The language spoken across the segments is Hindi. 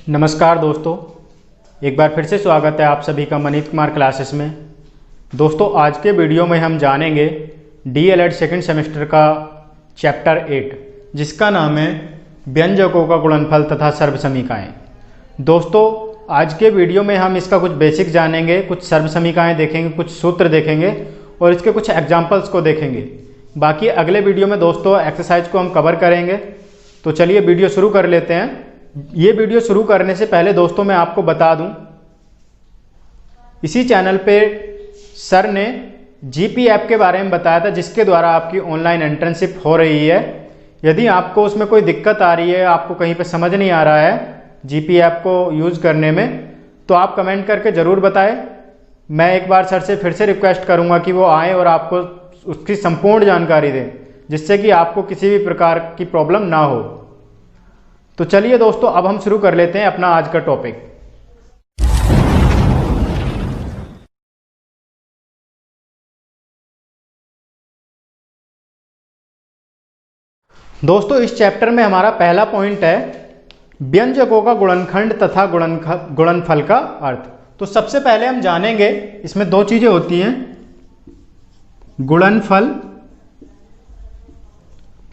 नमस्कार दोस्तों, एक बार फिर से स्वागत है आप सभी का मनीत कुमार क्लासेस में। दोस्तों, आज के वीडियो में हम जानेंगे डीएलएड सेकंड सेमेस्टर का चैप्टर 8 जिसका नाम है व्यंजकों का गुणनफल तथा सर्वसमीकाएँ। दोस्तों, आज के वीडियो में हम इसका कुछ बेसिक जानेंगे, कुछ सर्वसमीकाएँ देखेंगे, कुछ सूत्र देखेंगे और इसके कुछ एग्जाम्पल्स को देखेंगे। बाकी अगले वीडियो में दोस्तों एक्सरसाइज को हम कवर करेंगे। तो चलिए वीडियो शुरू कर लेते हैं। ये वीडियो शुरू करने से पहले दोस्तों मैं आपको बता दूं, इसी चैनल पे सर ने जीपी ऐप के बारे में बताया था जिसके द्वारा आपकी ऑनलाइन इंटर्नशिप हो रही है। यदि आपको उसमें कोई दिक्कत आ रही है, आपको कहीं पे समझ नहीं आ रहा है जीपी ऐप को यूज़ करने में, तो आप कमेंट करके ज़रूर बताएं। मैं एक बार सर से फिर से रिक्वेस्ट करूँगा कि वो आएँ और आपको उसकी संपूर्ण जानकारी दें, जिससे कि आपको किसी भी प्रकार की प्रॉब्लम ना हो। तो चलिए दोस्तों, अब हम शुरू कर लेते हैं अपना आज का टॉपिक। दोस्तों, इस चैप्टर में हमारा पहला पॉइंट है व्यंजकों का गुणनखंड तथा गुणनफल का अर्थ। तो सबसे पहले हम जानेंगे, इसमें दो चीजें होती हैं, गुणनफल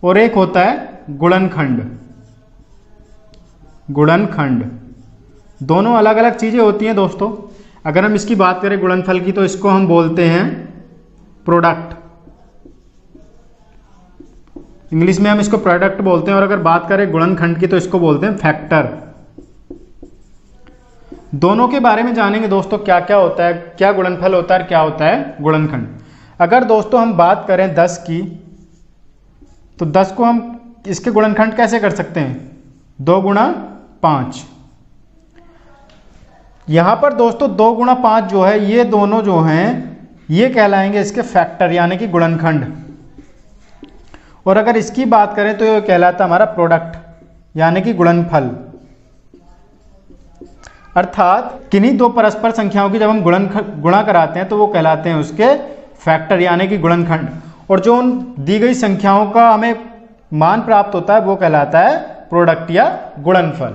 और एक होता है गुणनखंड। गुणनखंड दोनों अलग अलग चीजें होती हैं दोस्तों। अगर हम इसकी बात करें गुणनफल की, तो इसको हम बोलते हैं प्रोडक्ट। इंग्लिश में हम इसको प्रोडक्ट बोलते हैं। और अगर बात करें गुणनखंड की, तो इसको बोलते हैं फैक्टर। दोनों के बारे में जानेंगे दोस्तों, क्या क्या होता है, क्या गुणनफल होता है और क्या होता है गुणनखंड। अगर दोस्तों हम बात करें 10 की, तो 10 को हम इसके गुणनखंड कैसे कर सकते हैं? 2 गुणा 5। यहां पर दोस्तों 2 गुणा 5 जो है, ये दोनों जो हैं ये कहलाएंगे इसके फैक्टर यानी कि गुणनखंड। और अगर इसकी बात करें तो ये कहलाता हमारा प्रोडक्ट यानी कि गुणनफल। अर्थात किन्हीं दो परस्पर संख्याओं की जब हम गुणा कराते हैं तो वो कहलाते हैं उसके फैक्टर यानी कि गुणनखंड। और जो उन दी गई संख्याओं का हमें मान प्राप्त होता है वो कहलाता है प्रोडक्ट या गुणनफल।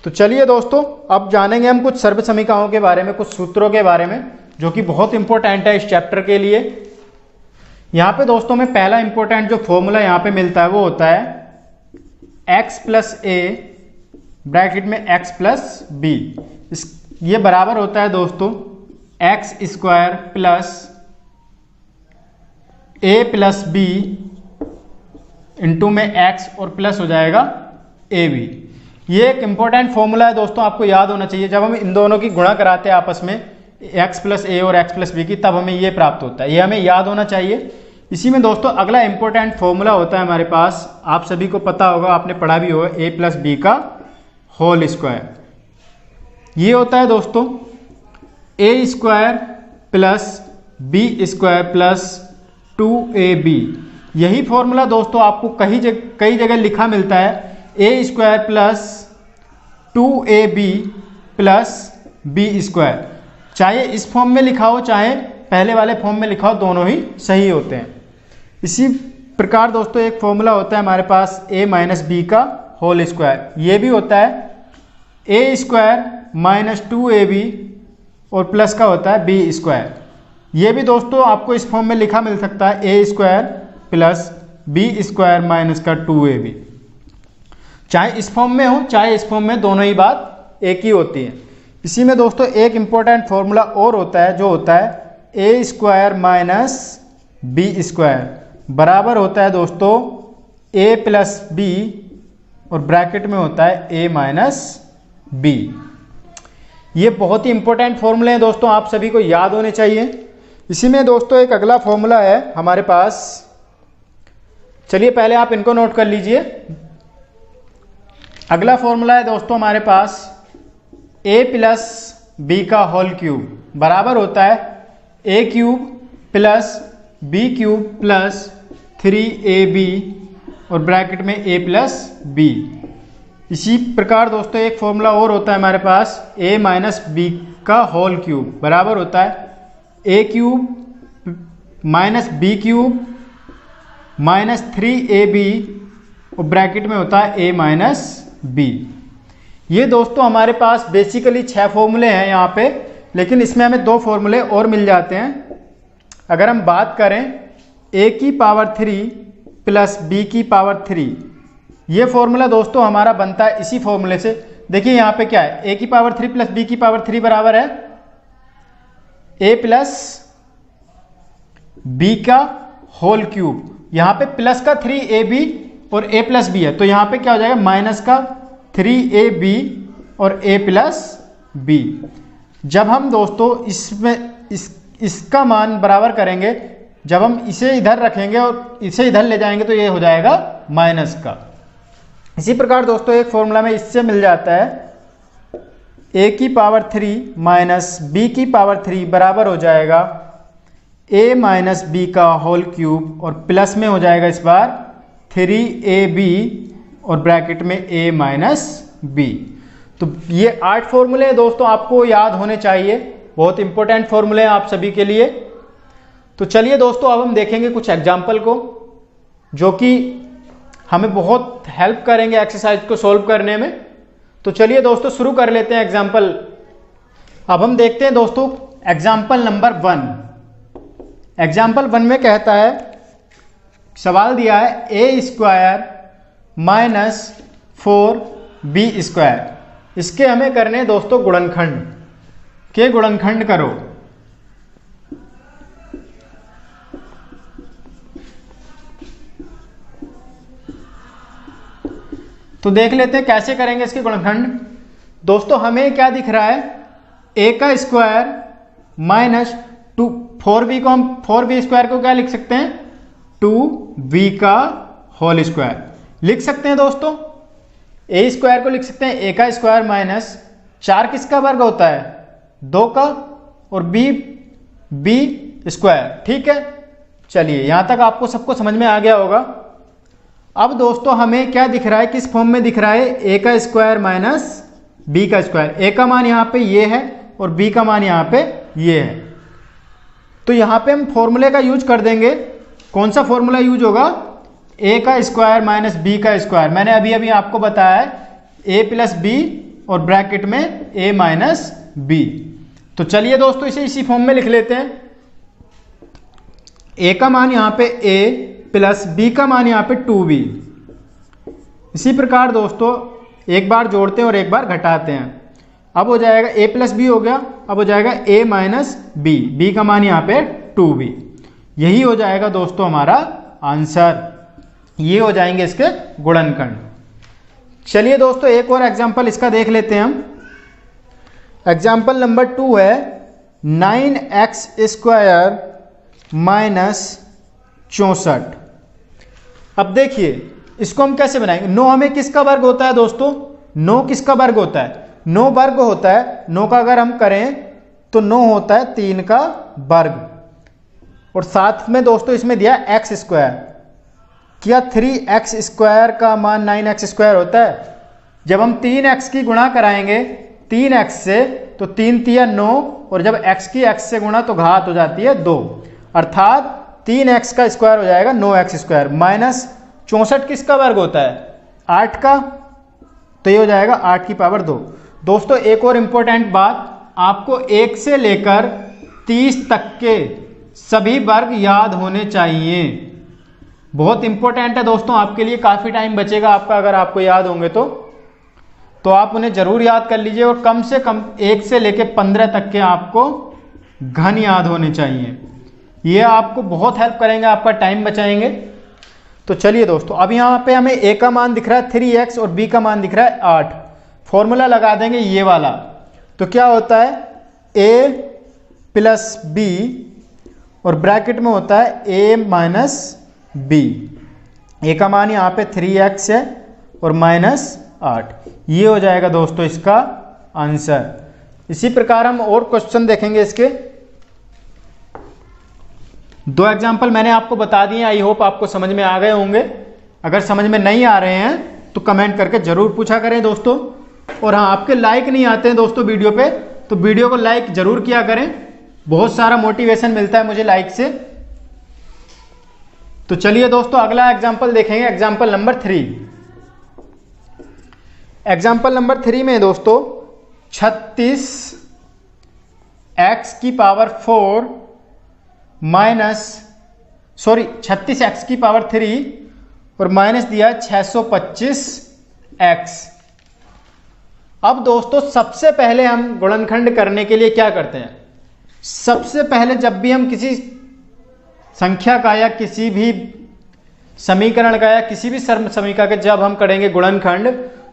तो चलिए दोस्तों, अब जानेंगे हम कुछ सर्वसमीकाओं के बारे में, कुछ सूत्रों के बारे में, जो कि बहुत इंपॉर्टेंट है इस चैप्टर के लिए। यहां पे दोस्तों में पहला इंपॉर्टेंट जो फॉर्मूला यहां पे मिलता है वो होता है x प्लस ए ब्रैकेट में x प्लस बी। ये बराबर होता है दोस्तों एक्स स्क्वायर प्लस ए प्लस बी इंटू में x और प्लस हो जाएगा ए बी। ये एक इंपॉर्टेंट फॉर्मूला है दोस्तों, आपको याद होना चाहिए। जब हम इन दोनों की गुणा कराते हैं आपस में x प्लस ए और x प्लस बी की, तब हमें ये प्राप्त होता है। ये हमें याद होना चाहिए। इसी में दोस्तों अगला इंपॉर्टेंट फॉर्मूला होता है हमारे पास, आप सभी को पता होगा, आपने पढ़ा भी होगा, a प्लस बी का होल स्क्वायर। ये होता है दोस्तों a square plus B square plus 2ab। यही फॉर्मूला दोस्तों आपको कई जगह लिखा मिलता है, a square plus 2ab plus B square. चाहे इस फॉर्म में लिखा हो चाहे पहले वाले फॉर्म में लिखा हो, दोनों ही सही होते हैं। इसी प्रकार दोस्तों एक फॉर्मूला होता है हमारे पास a माइनस बी का होल स्क्वायर। ये भी होता है a स्क्वायर माइनस 2ab और प्लस का होता है बी स्क्वायर। ये भी दोस्तों आपको इस फॉर्म में लिखा मिल सकता है, a square plus B square minus का 2ab। चाहे इस फॉर्म में हो चाहे इस फॉर्म में, दोनों ही बात एक ही होती है। इसी में दोस्तों एक इंपॉर्टेंट फॉर्मूला और होता है जो होता है ए स्क्वायर माइनस बी स्क्वायर बराबर होता है दोस्तों ए प्लस बी और ब्रैकेट में होता है ए माइनस बी। ये बहुत ही इंपॉर्टेंट फॉर्मूले हैं दोस्तों, आप सभी को याद होने चाहिए। इसी में दोस्तों एक अगला फॉर्मूला है हमारे पास, चलिए पहले आप इनको नोट कर लीजिए। अगला फॉर्मूला है दोस्तों हमारे पास a प्लस बी का होल क्यूब बराबर होता है a cube plus B cube plus 3ab और ब्रैकेट में a प्लस बी। इसी प्रकार दोस्तों एक फॉर्मूला और होता है हमारे पास a माइनस बी का होल क्यूब बराबर होता है a cube minus B cube minus 3ab और ब्रैकेट में होता है a माइनस बी। ये दोस्तों हमारे पास बेसिकली 6 फॉर्मूले हैं यहाँ पे, लेकिन इसमें हमें 2 फॉर्मूले और मिल जाते हैं। अगर हम बात करें a की पावर 3 प्लस b की पावर 3, ये फॉर्मूला दोस्तों हमारा बनता है इसी फॉर्मूले से। देखिए यहाँ पे क्या है, a की पावर 3 प्लस b की पावर 3 बराबर है a प्लस b का होल क्यूब। यहाँ पे प्लस का 3ab और a प्लस b है, तो यहाँ पे क्या हो जाएगा माइनस का 3ab और a प्लस b। जब हम दोस्तों इसमें इसका मान बराबर करेंगे, जब हम इसे इधर रखेंगे और इसे इधर ले जाएंगे तो ये हो जाएगा माइनस का। इसी प्रकार दोस्तों एक फॉर्मूला में इससे मिल जाता है a की पावर 3 माइनस b की पावर 3 बराबर हो जाएगा a माइनस b का होल क्यूब, और प्लस में हो जाएगा इस बार 3ab और ब्रैकेट में a माइनस b। तो ये 8 फॉर्मूले हैं दोस्तों, आपको याद होने चाहिए, बहुत इंपॉर्टेंट फॉर्मूले हैं आप सभी के लिए। तो चलिए दोस्तों अब हम देखेंगे कुछ एग्जाम्पल को जो कि हमें बहुत हेल्प करेंगे एक्सरसाइज को सॉल्व करने में। तो चलिए दोस्तों शुरू कर लेते हैं एग्जाम्पल। अब हम देखते हैं दोस्तों एग्जाम्पल नंबर 1। एग्जाम्पल 1 में कहता है, सवाल दिया है a square minus 4b square. इसके हमें करने दोस्तों गुणनखंड, के गुणनखंड करो। तो देख लेते हैं कैसे करेंगे इसके गुणनखंड। दोस्तों हमें क्या दिख रहा है, a का स्क्वायर माइनस 4b को हम 4b स्क्वायर को क्या लिख सकते हैं, 2b का होल स्क्वायर लिख सकते हैं दोस्तों। a स्क्वायर को लिख सकते हैं a का स्क्वायर माइनस 4 किसका वर्ग होता है, 2 का, और b स्क्वायर। ठीक है, चलिए यहां तक आपको सबको समझ में आ गया होगा। अब दोस्तों हमें क्या दिख रहा है, किस फॉर्म में दिख रहा है, a का स्क्वायर माइनस b का स्क्वायर। a का मान यहाँ पे ये है और b का मान यहाँ पे ये है। तो यहाँ पे हम फॉर्मूले का यूज कर देंगे। कौन सा फॉर्मूला यूज होगा, a का स्क्वायर माइनस b का स्क्वायर। मैंने अभी आपको बताया है a प्लस b और ब्रैकेट में a माइनस b। तो चलिए दोस्तों इसे इसी फॉर्म में लिख लेते हैं। a का मान यहाँ पे a प्लस b का मान यहाँ पे 2b। इसी प्रकार दोस्तों एक बार जोड़ते हैं और एक बार घटाते हैं। अब हो जाएगा a प्लस b हो गया, अब हो जाएगा a माइनस b का मान यहाँ पे 2b। यही हो जाएगा दोस्तों हमारा आंसर, ये हो जाएंगे इसके गुणनखंड। चलिए दोस्तों एक और एग्जांपल इसका देख लेते हैं हम। एग्जांपल नंबर 2 है 9x स्क्वायर माइनस 64। अब देखिए इसको हम कैसे बनाएंगे। 9 हमें किसका वर्ग होता है दोस्तों, 9 किसका वर्ग होता है, 9 वर्ग होता है। 9 का अगर हम करें तो 9 होता है 3 का वर्ग, और साथ में दोस्तों इसमें दिया x स्क्वायर। क्या 3x स्क्वायर का मान 9x स्क्वायर होता है। जब हम 3x की गुणा कराएंगे 3x से तो 3 तिया 9, और जब x की x से गुणा तो घात हो जाती है 2, अर्थात 3x का स्क्वायर हो जाएगा 9x स्क्वायर। माइनस 64 किसका वर्ग होता है, 8 का, तो ये हो जाएगा 8 की पावर 2। दोस्तों एक और इंपॉर्टेंट बात, आपको 1 से लेकर 30 तक के सभी वर्ग याद होने चाहिए। बहुत इंपॉर्टेंट है दोस्तों, आपके लिए काफ़ी टाइम बचेगा आपका अगर आपको याद होंगे तो आप उन्हें जरूर याद कर लीजिए, और कम से कम 1 से लेकर 15 तक के आपको घन याद होने चाहिए। ये आपको बहुत हेल्प करेंगे, आपका टाइम बचाएंगे। तो चलिए दोस्तों अब यहाँ पे हमें a का मान दिख रहा है 3x और b का मान दिख रहा है 8। फॉर्मूला लगा देंगे ये वाला, तो क्या होता है a प्लस b और ब्रैकेट में होता है a माइनस b। a का मान यहाँ पे 3x है और माइनस 8। ये हो जाएगा दोस्तों इसका आंसर। इसी प्रकार हम और क्वेश्चन देखेंगे इसके। 2 एग्जाम्पल मैंने आपको बता दिए, आई होप आपको समझ में आ गए होंगे। अगर समझ में नहीं आ रहे हैं तो कमेंट करके जरूर पूछा करें दोस्तों। और हाँ, आपके लाइक नहीं आते हैं दोस्तों वीडियो पे, तो वीडियो को लाइक जरूर किया करें, बहुत सारा मोटिवेशन मिलता है मुझे लाइक से। तो चलिए दोस्तों अगला एग्जाम्पल देखेंगे, एग्जाम्पल नंबर 3। एग्जाम्पल नंबर 3 में दोस्तों 36 x की पावर 4 36 x की पावर 3 और माइनस दिया 625 x। अब दोस्तों सबसे पहले हम गुणनखंड करने के लिए क्या करते हैं, सबसे पहले जब भी हम किसी संख्या का या किसी भी समीकरण का या किसी भी समीकरण का जब हम करेंगे गुणनखंड,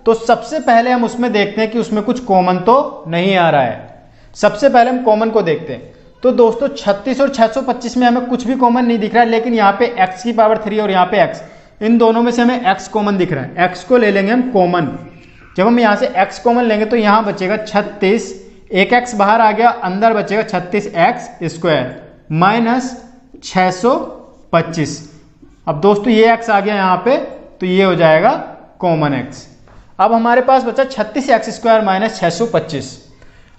तो सबसे पहले हम उसमें देखते हैं कि उसमें कुछ कॉमन तो नहीं आ रहा है। सबसे पहले हम कॉमन को देखते हैं। तो दोस्तों 36 और 625 में हमें कुछ भी कॉमन नहीं दिख रहा है, लेकिन यहाँ पे x की पावर 3 और यहाँ पे x, इन दोनों में से हमें x कॉमन दिख रहा है। x को ले लेंगे हम कॉमन। जब हम यहाँ से x कॉमन लेंगे तो यहाँ बचेगा 36, एक x बाहर आ गया, अंदर बचेगा 36x स्क्वायर माइनस 625। अब दोस्तों ये x आ गया यहाँ पे, तो ये हो जाएगा कॉमन x। अब हमारे पास बचा 36x स्क्वायर माइनस 625।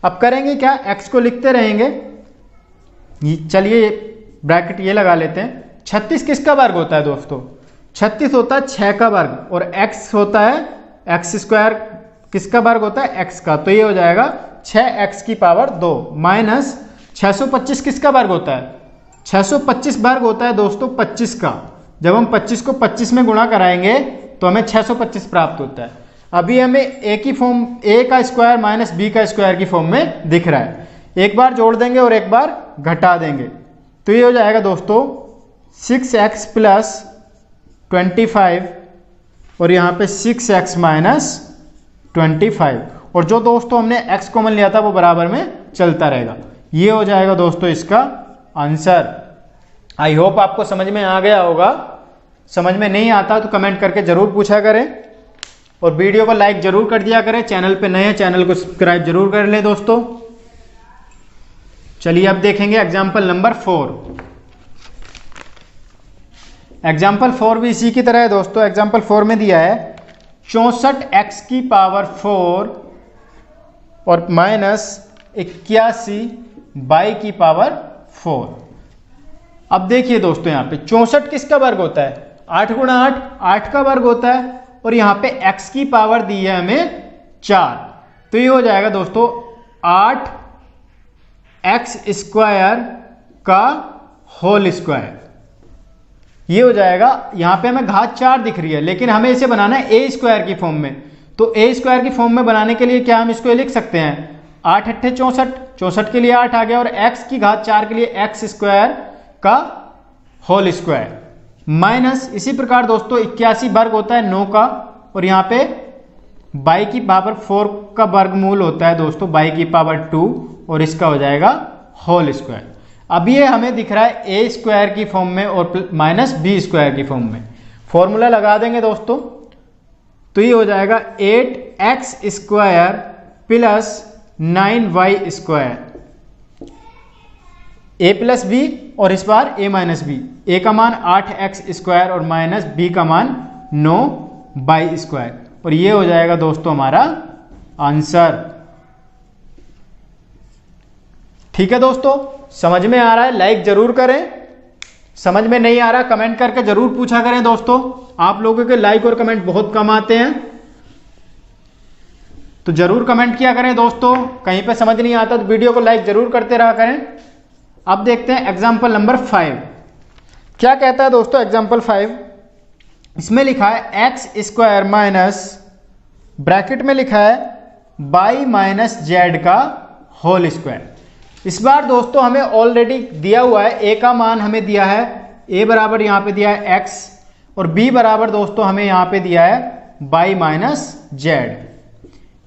अब करेंगे क्या, x को लिखते रहेंगे। चलिए ब्रैकेट ये लगा लेते हैं। 36 किसका वर्ग होता है दोस्तों, 36 होता है 6 का वर्ग, और x होता है x स्क्वायर किसका वर्ग होता है, x का। तो ये हो जाएगा 6x की पावर 2 माइनस 625 किसका वर्ग होता है, 625 वर्ग होता है दोस्तों 25 का। जब हम 25 को 25 में गुणा कराएंगे तो हमें 625 प्राप्त होता है। अभी हमें a की फॉर्म, a का स्क्वायर माइनस b का स्क्वायर की फॉर्म में दिख रहा है। एक बार जोड़ देंगे और एक बार घटा देंगे, तो ये हो जाएगा दोस्तों 6x प्लस 25 और यहाँ पे 6x माइनस 25, और जो दोस्तों हमने x कॉमन लिया था वो बराबर में चलता रहेगा। ये हो जाएगा दोस्तों इसका आंसर। आई होप आपको समझ में आ गया होगा। समझ में नहीं आता तो कमेंट करके जरूर पूछा करें, और वीडियो को लाइक जरूर कर दिया करें। चैनल पे नए हैं, चैनल को सब्सक्राइब जरूर कर लें दोस्तों। चलिए अब देखेंगे एग्जाम्पल नंबर 4। एग्जाम्पल 4 भी इसी की तरह है दोस्तों। एग्जाम्पल 4 में दिया है 64x की पावर 4 और माइनस 81 y की पावर 4। अब देखिए दोस्तों यहाँ पे 64 किसका वर्ग होता है, 8 गुणा 8, 8 का वर्ग होता है, और यहाँ पे x की पावर दी है हमें 4। तो ये हो जाएगा दोस्तों 8x स्क्वायर का होल स्क्वायर। ये हो जाएगा, यहाँ पे हमें घात 4 दिख रही है, लेकिन हमें इसे बनाना है a स्क्वायर की फॉर्म में। तो a स्क्वायर की फॉर्म में बनाने के लिए क्या हम इसको लिख सकते हैं, 8 अट्ठे 64, 64 के लिए 8 आ गया, और x की घात 4 के लिए x स्क्वायर का होल स्क्वायर माइनस, इसी प्रकार दोस्तों 81 वर्ग होता है 9 का, और यहाँ पे y की पावर 4 का वर्गमूल होता है दोस्तों y की पावर 2, और इसका हो जाएगा होल स्क्वायर। अब ये हमें दिख रहा है a स्क्वायर की फॉर्म में और माइनस b स्क्वायर की फॉर्म में। फॉर्मूला लगा देंगे दोस्तों, तो ये हो जाएगा 8x square plus 9y square, a plus B और इस बार a माइनस बी। a का मान 8x स्क्वायर और माइनस b का मान 9y स्क्वायर, और ये हो जाएगा दोस्तों हमारा आंसर। ठीक है दोस्तों, समझ में आ रहा है लाइक जरूर करें, समझ में नहीं आ रहा कमेंट करके जरूर पूछा करें दोस्तों। आप लोगों के लाइक और कमेंट बहुत कम आते हैं, तो जरूर कमेंट किया करें दोस्तों। कहीं पे समझ नहीं आता तो वीडियो को लाइक जरूर करते रहा करें। अब देखते हैं एग्जाम्पल नंबर 5 क्या कहता है दोस्तों। एग्जाम्पल 5 इसमें लिखा है x स्क्वायर माइनस ब्रैकेट में लिखा है y माइनस जेड का होल स्क्वायर। इस बार दोस्तों हमें ऑलरेडी दिया हुआ है, a का मान हमें दिया है, a बराबर यहाँ पे दिया है x, और b बराबर दोस्तों हमें यहाँ पे दिया है y माइनस जेड।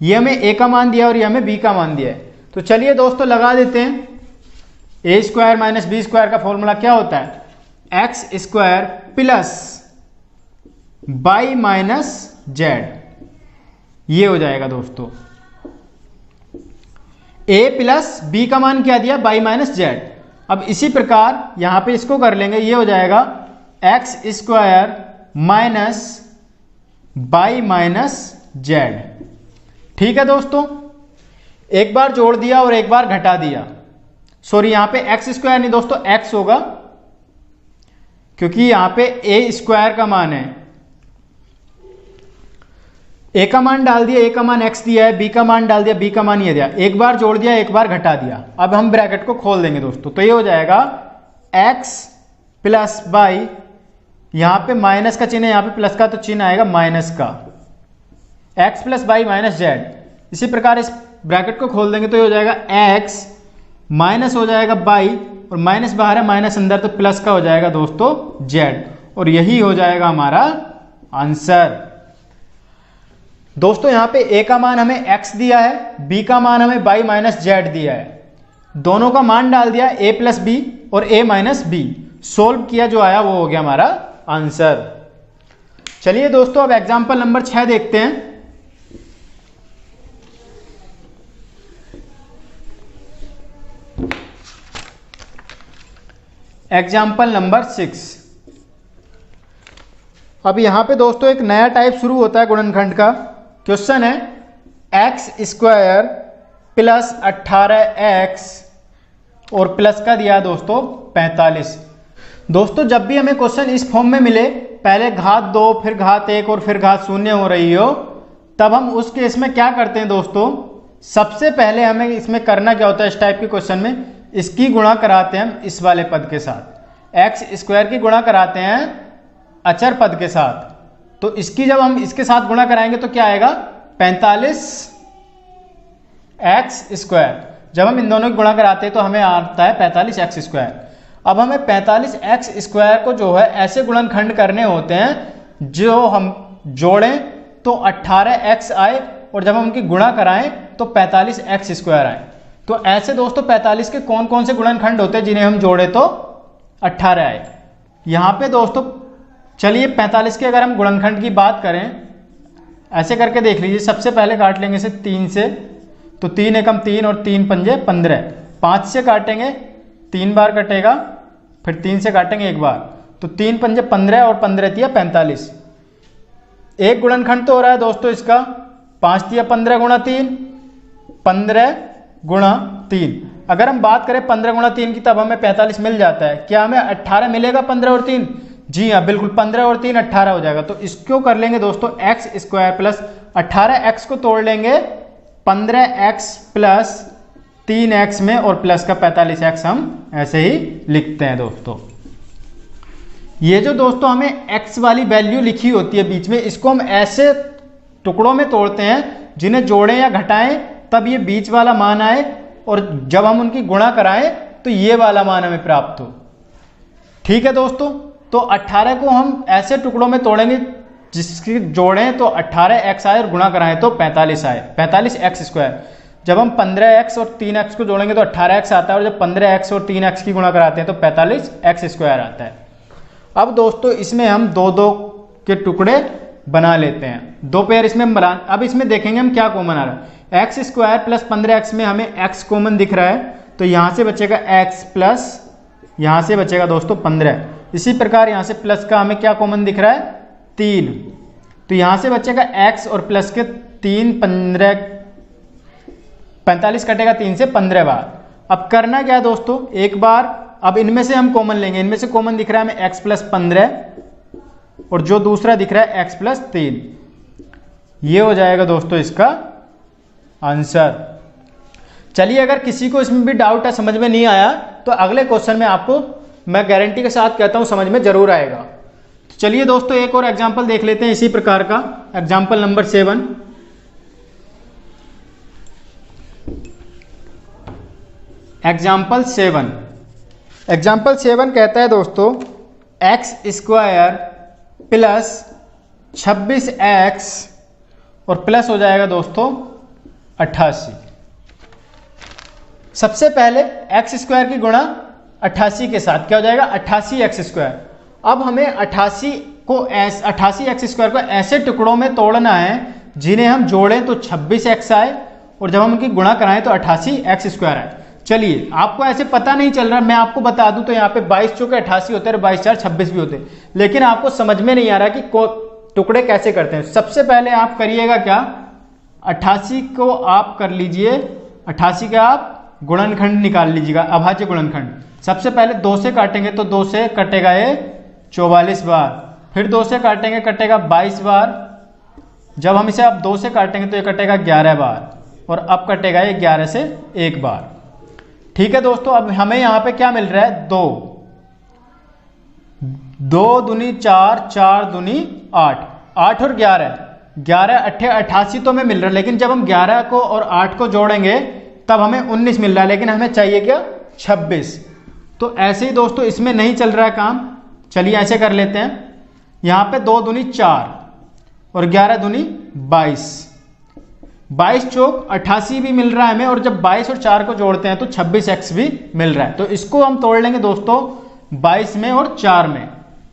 ये हमें a का मान दिया और ये हमें b का मान दिया है। तो चलिए दोस्तों लगा देते हैं। a square minus B square का फॉर्मूला क्या होता है, x square plus y minus Z. ये हो जाएगा दोस्तों a प्लस बी का मान क्या दिया, y माइनस जेड। अब इसी प्रकार यहां पे इसको कर लेंगे, ये हो जाएगा x square minus y minus Z. ठीक है दोस्तों, एक बार जोड़ दिया और एक बार घटा दिया। सॉरी यहां पे x स्क्वायर नहीं दोस्तों, x होगा, क्योंकि यहां पे a स्क्वायर का मान है। ए का मान डाल दिया, ए का मान x दिया है, बी का मान डाल दिया, बी का मान ये दिया, एक बार जोड़ दिया, एक बार घटा दिया। अब हम ब्रैकेट को खोल देंगे दोस्तों, तो ये हो जाएगा x प्लस बाई, यहां पे माइनस का चिन्ह है, यहां पे प्लस का तो चिन्ह आएगा माइनस का, x plus by minus Z. इसी प्रकार इस ब्रैकेट को खोल देंगे तो ये हो जाएगा x माइनस हो जाएगा बाई, और माइनस बाहर है माइनस अंदर, तो प्लस का हो जाएगा दोस्तों z, और यही हो जाएगा हमारा आंसर। दोस्तों यहां पे a का मान हमें x दिया है, b का मान हमें बाई माइनस जेड दिया है, दोनों का मान डाल दिया a प्लस बी और a माइनस बी, सोल्व किया, जो आया वो हो गया हमारा आंसर। चलिए दोस्तों अब एग्जांपल नंबर 6 देखते हैं। Example number 6। अब यहां पे दोस्तों एक नया टाइप शुरू होता है गुणनखंड का। क्वेश्चन है एक्स स्क्वायर प्लस 18x और प्लस का दिया है दोस्तों 45। दोस्तों जब भी हमें क्वेश्चन इस फॉर्म में मिले, पहले घात 2 फिर घात 1 और फिर घात 0 हो रही हो, तब हम उस केस में क्या करते हैं दोस्तों, सबसे पहले हमें इसमें करना क्या होता है, इस टाइप के क्वेश्चन में इसकी गुणा कराते हैं हम इस वाले पद के साथ, एक्स स्क्वायर की गुणा कराते हैं अचर पद के साथ। तो इसकी जब हम इसके साथ गुणा कराएंगे तो क्या आएगा 45 एक्स स्क्वायर। जब हम इन दोनों की गुणा कराते हैं तो हमें आता है 45 एक्स स्क्वायर। अब हमें 45 एक्स स्क्वायर को जो है ऐसे गुणनखंड करने होते हैं जो हम जोड़ें तो 18 एक्स आए, और जब हम उनकी गुणा कराएं तो 45 एक्स स्क्वायर आए। तो ऐसे दोस्तों 45 के कौन कौन से गुणनखंड होते हैं जिन्हें हम जोड़े तो 18 आए। यहां पे दोस्तों चलिए 45 के अगर हम गुणनखंड की बात करें, ऐसे करके देख लीजिए, सबसे पहले काट लेंगे इसे 3 से, तो 3 एकम 3 और 3 पंजे 15। 5 से काटेंगे 3 बार कटेगा, फिर 3 से काटेंगे एक बार, तो 3 पंजे 15 और 15 तिया 45। एक गुणनखंड तो हो रहा है दोस्तों इसका 5 तिया 15 गुणा 3, 15 गुणा 3। अगर हम बात करें 15 गुणा 3 की तब हमें 45 मिल जाता है। क्या हमें 18 मिलेगा 15 और 3? जी हाँ बिल्कुल, 15 और 3 18 हो जाएगा। तो इसको कर लेंगे दोस्तों एक्स स्क्वायर प्लस 18x को तोड़ लेंगे 15x प्लस 3x में, और प्लस का 45x हम ऐसे ही लिखते हैं दोस्तों। ये जो दोस्तों हमें x वाली वैल्यू लिखी होती है बीच में, इसको हम ऐसे टुकड़ों में तोड़ते हैं जिन्हें जोड़ें या घटाएं तब ये बीच वाला मान आए, और जब हम उनकी गुणा कराएं तो ये वाला मान हमें प्राप्त हो। ठीक है दोस्तों, तो 18 को हम ऐसे टुकड़ों में तोड़ेंगे जिसकी जोड़ें तो 18x आए और गुणा कराएं तो 45 आए, 45x स्क्वायर। जब हम 15x और 3x को जोड़ेंगे तो 18x आता है, और जब 15x और 3x की गुणा कराते हैं तो 45x स्क्वायर आता है। अब दोस्तों इसमें हम 2-2 के टुकड़े बना लेते हैं, 2 पेयर इसमें हम बना। अब इसमें देखेंगे हम क्या कॉमन आ रहा है। एक्स स्क्वायर प्लस 15x में हमें x कॉमन दिख रहा है, तो यहां से बचेगा x प्लस यहां से बचेगा दोस्तों 15। इसी प्रकार यहां से प्लस का हमें क्या कॉमन दिख रहा है 3, तो यहां से बचेगा x और प्लस के 3 15 45 कटेगा 3 से 15 बार। अब करना क्या है दोस्तों, एक बार अब इनमें से हम कॉमन लेंगे, इनमें से कॉमन दिख रहा है हमें x प्लस 15 और जो दूसरा दिख रहा है x प्लस 3, ये हो जाएगा दोस्तों इसका आंसर। चलिए अगर किसी को इसमें भी डाउट है, समझ में नहीं आया, तो अगले क्वेश्चन में आपको मैं गारंटी के साथ कहता हूं समझ में जरूर आएगा। तो चलिए दोस्तों एक और एग्जांपल देख लेते हैं इसी प्रकार का, एग्जांपल नंबर 7। एग्जाम्पल 7 कहता है दोस्तों एक्स स्क्वायर प्लस 26x और प्लस हो जाएगा दोस्तों 88। सबसे पहले एक्स स्क्वायर की गुणा 88 के साथ क्या हो जाएगा 88x स्क्वायर। अब हमें 88x स्क्वायर को ऐसे टुकड़ों में तोड़ना है जिन्हें हम जोड़ें तो 26x आए, और जब हम उनकी गुणा कराएं तो 88x स्क्वायर आए। चलिए आपको ऐसे पता नहीं चल रहा, मैं आपको बता दूं तो यहाँ पे 22 चौके 88 होते हैं, 22 4 26 भी होते हैं, लेकिन आपको समझ में नहीं आ रहा कि टुकड़े कैसे करते हैं। सबसे पहले आप करिएगा क्या, 88 को आप कर लीजिए, 88 का आप गुणनखंड निकाल लीजिएगा, अभाज्य गुणनखंड। सबसे पहले 2 से काटेंगे तो 2 से कटेगा ये 44 बार, फिर 2 से काटेंगे कटेगा 22 बार, जब हम इसे अब 2 से काटेंगे तो ये कटेगा 11 बार और अब कटेगा ये 11 से 1 बार। ठीक है दोस्तों, अब हमें यहाँ पे क्या मिल रहा है 2, 2 दूनी 4, 4 दूनी 8, 8 और 11, 11 88 तो हमें मिल रहा है, लेकिन जब हम 11 को और 8 को जोड़ेंगे तब हमें 19 मिल रहा है, लेकिन हमें चाहिए क्या 26। तो ऐसे ही दोस्तों इसमें नहीं चल रहा है काम, चलिए ऐसे कर लेते हैं। यहाँ पे 2 दूनी 4 और 11 दूनी 22, 22 चौक 88 भी मिल रहा है हमें, और जब 22 और 4 को जोड़ते हैं तो 26x भी मिल रहा है। तो इसको हम तोड़ लेंगे दोस्तों 22 में और 4 में।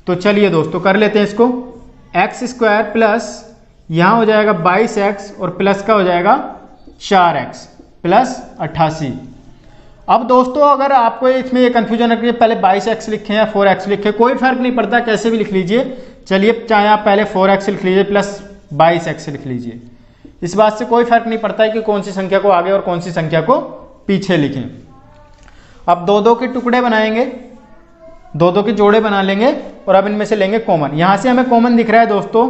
तो चलिए दोस्तों कर लेते हैं इसको, एक्स स्क्वायर प्लस यहाँ हो जाएगा 22x और प्लस का हो जाएगा 4x प्लस 88। अब दोस्तों अगर आपको इसमें ये कन्फ्यूजन है कि पहले 22x लिखें या 4x लिखें, कोई फर्क नहीं पड़ता, कैसे भी लिख लीजिए। चलिए चाहे आप पहले 4x लिख लीजिए प्लस 22x लिख लीजिए, इस बात से कोई फर्क नहीं पड़ता है कि कौन सी संख्या को आगे और कौन सी संख्या को पीछे लिखें। अब 2-2 के टुकड़े बनाएंगे, 2-2 के जोड़े बना लेंगे और अब इनमें से लेंगे कॉमन। यहां से हमें कॉमन दिख रहा है दोस्तों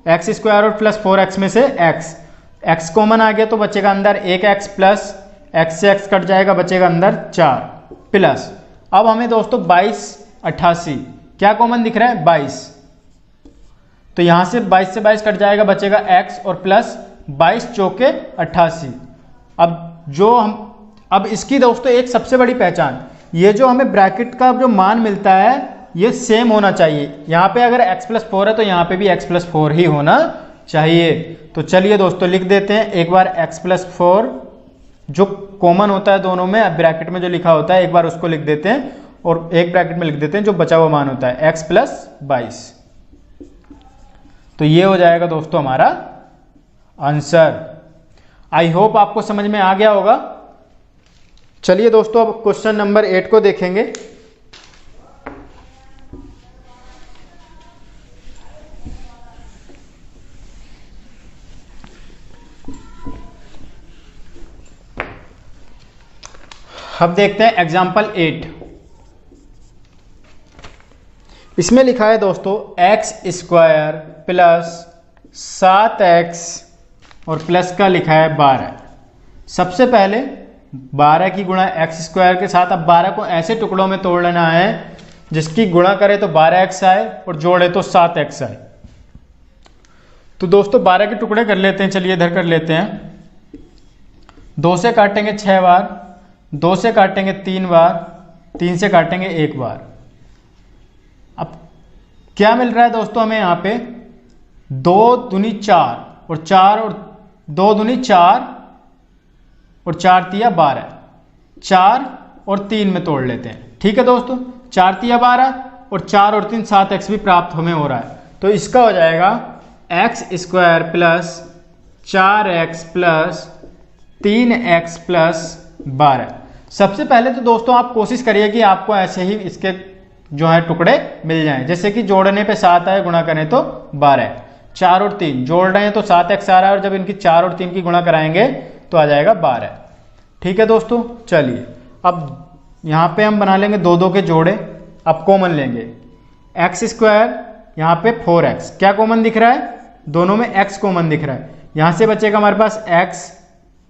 एक्स स्क्वायर और प्लस 4x में से x कॉमन आ गया तो बचेगा अंदर 1x प्लस x से x कट जाएगा, बचेगा अंदर 4 प्लस। अब हमें दोस्तों 22 88 क्या कॉमन दिख रहा है 22, तो यहां से 22 से 22 कट जाएगा, बचेगा x और प्लस 22 चौके 88। अब इसकी दोस्तों एक सबसे बड़ी पहचान, ये जो हमें ब्रैकेट का जो मान मिलता है ये सेम होना चाहिए। यहाँ पे अगर x प्लस 4 है तो यहाँ पे भी x प्लस 4 ही होना चाहिए। तो चलिए दोस्तों लिख देते हैं एक बार x प्लस 4 जो कॉमन होता है दोनों में, ब्रैकेट में जो लिखा होता है एक बार उसको लिख देते हैं और एक ब्रैकेट में लिख देते हैं जो बचा हुआ मान होता है x प्लस 22। तो ये हो जाएगा दोस्तों हमारा आंसर। आई होप आपको समझ में आ गया होगा। चलिए दोस्तों अब क्वेश्चन नंबर 8 को देखेंगे। अब देखते हैं एग्जाम्पल 8। इसमें लिखा है दोस्तों एक्स स्क्वायर प्लस 7x और प्लस का लिखा है 12। सबसे पहले 12 की गुणा एक्स स्क्वायर के साथ, अब 12 को ऐसे टुकड़ों में तोड़ लेना है जिसकी गुणा करे तो 12x आए और जोड़े तो 7x आए। तो दोस्तों 12 के टुकड़े कर लेते हैं, चलिए इधर कर लेते हैं। 2 से काटेंगे 6 बार, 2 से काटेंगे 3 बार, 3 से काटेंगे 1 बार। अब क्या मिल रहा है दोस्तों हमें यहाँ पे 2 दूनी 4 और 4 और 2 दूनी 4 और 4 तिया 12, 4 और 3 में तोड़ लेते हैं। ठीक है दोस्तों, 4 तिया 12 और 4 और 3 7x भी प्राप्त हमें हो रहा है। तो इसका हो जाएगा x square plus 4x plus 3x plus 12। सबसे पहले तो दोस्तों आप कोशिश करिए कि आपको ऐसे ही इसके जो है टुकड़े मिल जाएं, जैसे कि जोड़ने पे 7 आए, गुणा करें तो 12। 4 और 3 जोड़ रहे हैं तो 7x आ रहा है और जब इनकी 4 और 3 की गुणा कराएंगे तो आ जाएगा 12। ठीक है दोस्तों, चलिए अब यहाँ पे हम बना लेंगे 2-2 के जोड़े। अब कॉमन लेंगे एक्स स्क्वायर, यहाँ पे 4x क्या कॉमन दिख रहा है, दोनों में x कॉमन दिख रहा है। यहाँ से बचेगा हमारे पास x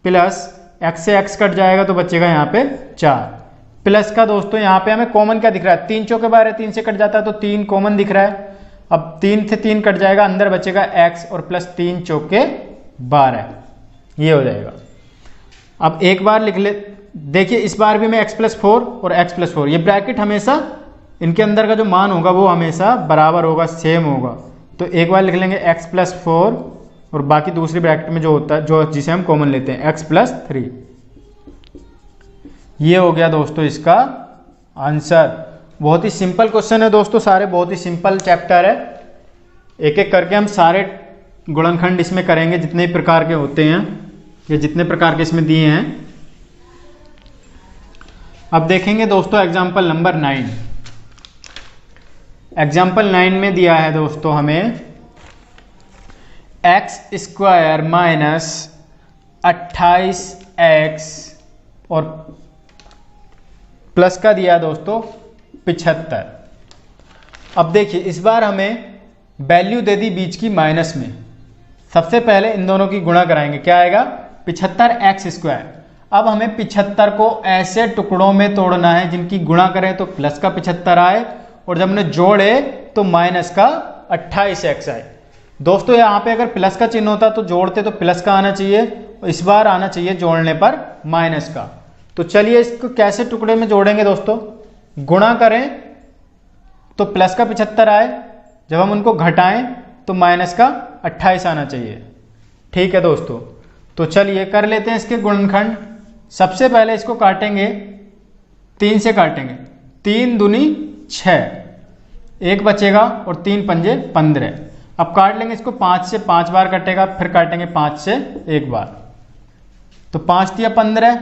प्लस x से x कट जाएगा तो बचेगा यहाँ पे 4 प्लस का दोस्तों यहाँ पे हमें कॉमन क्या दिख रहा है 3 चौके 12, 3 से कट जाता है तो 3 कॉमन दिख रहा है। अब 3 से 3 कट जाएगा, अंदर बचेगा x और प्लस 3 चौके 12, ये हो जाएगा। अब एक बार लिख ले, देखिए इस बार भी मैं x प्लस 4 और x प्लस 4, ये ब्रैकेट हमेशा इनके अंदर का जो मान होगा वो हमेशा बराबर होगा, सेम होगा। तो एक बार लिख लेंगे x प्लस 4 और बाकी दूसरी ब्रैकेट में जो होता है जो जिसे हम कॉमन लेते हैं x प्लस 3। ये हो गया दोस्तों इसका आंसर। बहुत ही सिंपल क्वेश्चन है दोस्तों, सारे बहुत ही सिंपल चैप्टर है। एक एक करके हम सारे गुणनखंड इसमें करेंगे जितने प्रकार के होते हैं या जितने प्रकार के इसमें दिए हैं। अब देखेंगे दोस्तों एग्जाम्पल नंबर 9। एग्जाम्पल 9 में दिया है दोस्तों हमें एक्स स्क्वायर माइनस 28x और प्लस का दिया है दोस्तों 75। अब देखिए इस बार हमें वैल्यू दे दी बीच की माइनस में, सबसे पहले इन दोनों की गुणा कराएंगे, क्या आएगा 75x²। अब हमें 75 को ऐसे टुकड़ों में तोड़ना है जिनकी गुणा करें तो प्लस का 75 आए और जब हमने जोड़े तो माइनस का 28x आए। दोस्तों यहाँ पे अगर प्लस का चिन्ह होता तो जोड़ते तो प्लस का आना चाहिए, इस बार आना चाहिए जोड़ने पर माइनस का। तो चलिए इसको कैसे टुकड़े में जोड़ेंगे दोस्तों, गुणा करें तो प्लस का 75 आए, जब हम उनको घटाएं तो माइनस का 28 आना चाहिए। ठीक है दोस्तों, तो चलिए कर लेते हैं इसके गुणनखंड। सबसे पहले इसको काटेंगे, 3 से काटेंगे, 3 दूनी 6, 1 बचेगा और 3 पंजे 15। अब काट लेंगे इसको, 5 से 5 बार कटेगा, फिर काटेंगे 5 से 1 बार। तो 5 दिया 15,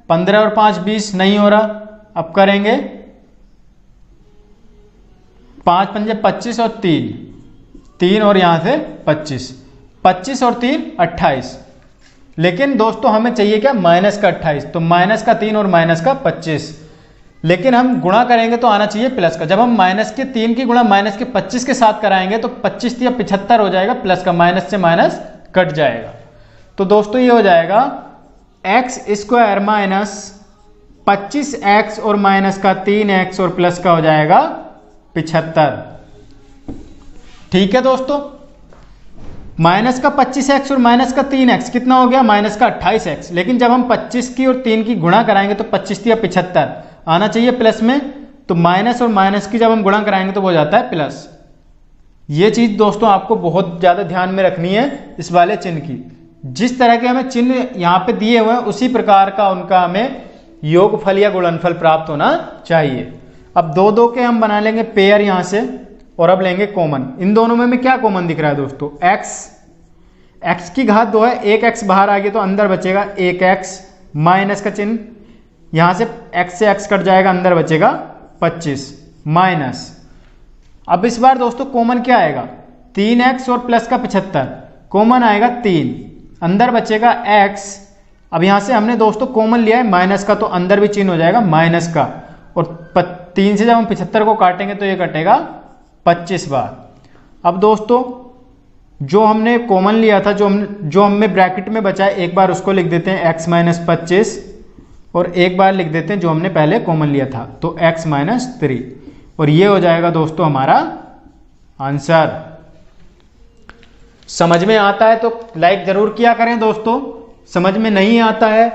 15 और 5 20 नहीं हो रहा। अब करेंगे 5 पंजे 25 और 3 और यहां से 25, 25 और 3 28। लेकिन दोस्तों हमें चाहिए क्या, माइनस का 28, तो माइनस का 3 और माइनस का 25। लेकिन हम गुणा करेंगे तो आना चाहिए प्लस का। जब हम माइनस के 3 की गुणा माइनस के 25 के साथ कराएंगे तो 25 या 75 हो जाएगा, प्लस का माइनस से माइनस कट जाएगा। तो दोस्तों ये हो जाएगा x² माइनस 25x और माइनस का 3x और प्लस का हो जाएगा 75। ठीक है दोस्तों, माइनस का 25x और माइनस का 3x कितना हो गया, माइनस का 28x। लेकिन जब हम 25 की और 3 की गुणा कराएंगे तो 25 या 75 आना चाहिए प्लस में, तो माइनस और माइनस की जब हम गुणा कराएंगे तो वो जाता है प्लस। ये चीज दोस्तों आपको बहुत ज्यादा ध्यान में रखनी है इस वाले चिन्ह की। जिस तरह के हमें चिन्ह यहाँ पे दिए हुए हैं उसी प्रकार का उनका हमें योगफल या गुणनफल प्राप्त होना चाहिए। अब 2 के हम बना लेंगे पेयर यहां से, और अब लेंगे कॉमन। इन दोनों में क्या कॉमन दिख रहा है दोस्तों, x की घात 2 है, 1x बाहर आ गया तो अंदर बचेगा 1x, माइनस का चिन्ह, यहां से x कट जाएगा, अंदर बचेगा 25 माइनस। अब इस बार दोस्तों कॉमन क्या आएगा, 3x और प्लस का 75, कॉमन आएगा 3, अंदर बचेगा x। अब यहां से हमने दोस्तों कॉमन लिया है माइनस का, तो अंदर भी चिन्ह हो जाएगा माइनस का, और 3 से जब हम 75 को काटेंगे तो ये कटेगा 25 बार। अब दोस्तों जो हमने कॉमन लिया था, जो हमें ब्रैकेट में बचा है, एक बार उसको लिख देते हैं x माइनस 25 और एक बार लिख देते हैं जो हमने पहले कॉमन लिया था, तो x माइनस 3, और ये हो जाएगा दोस्तों हमारा आंसर। समझ में आता है तो लाइक जरूर किया करें दोस्तों, समझ में नहीं आता है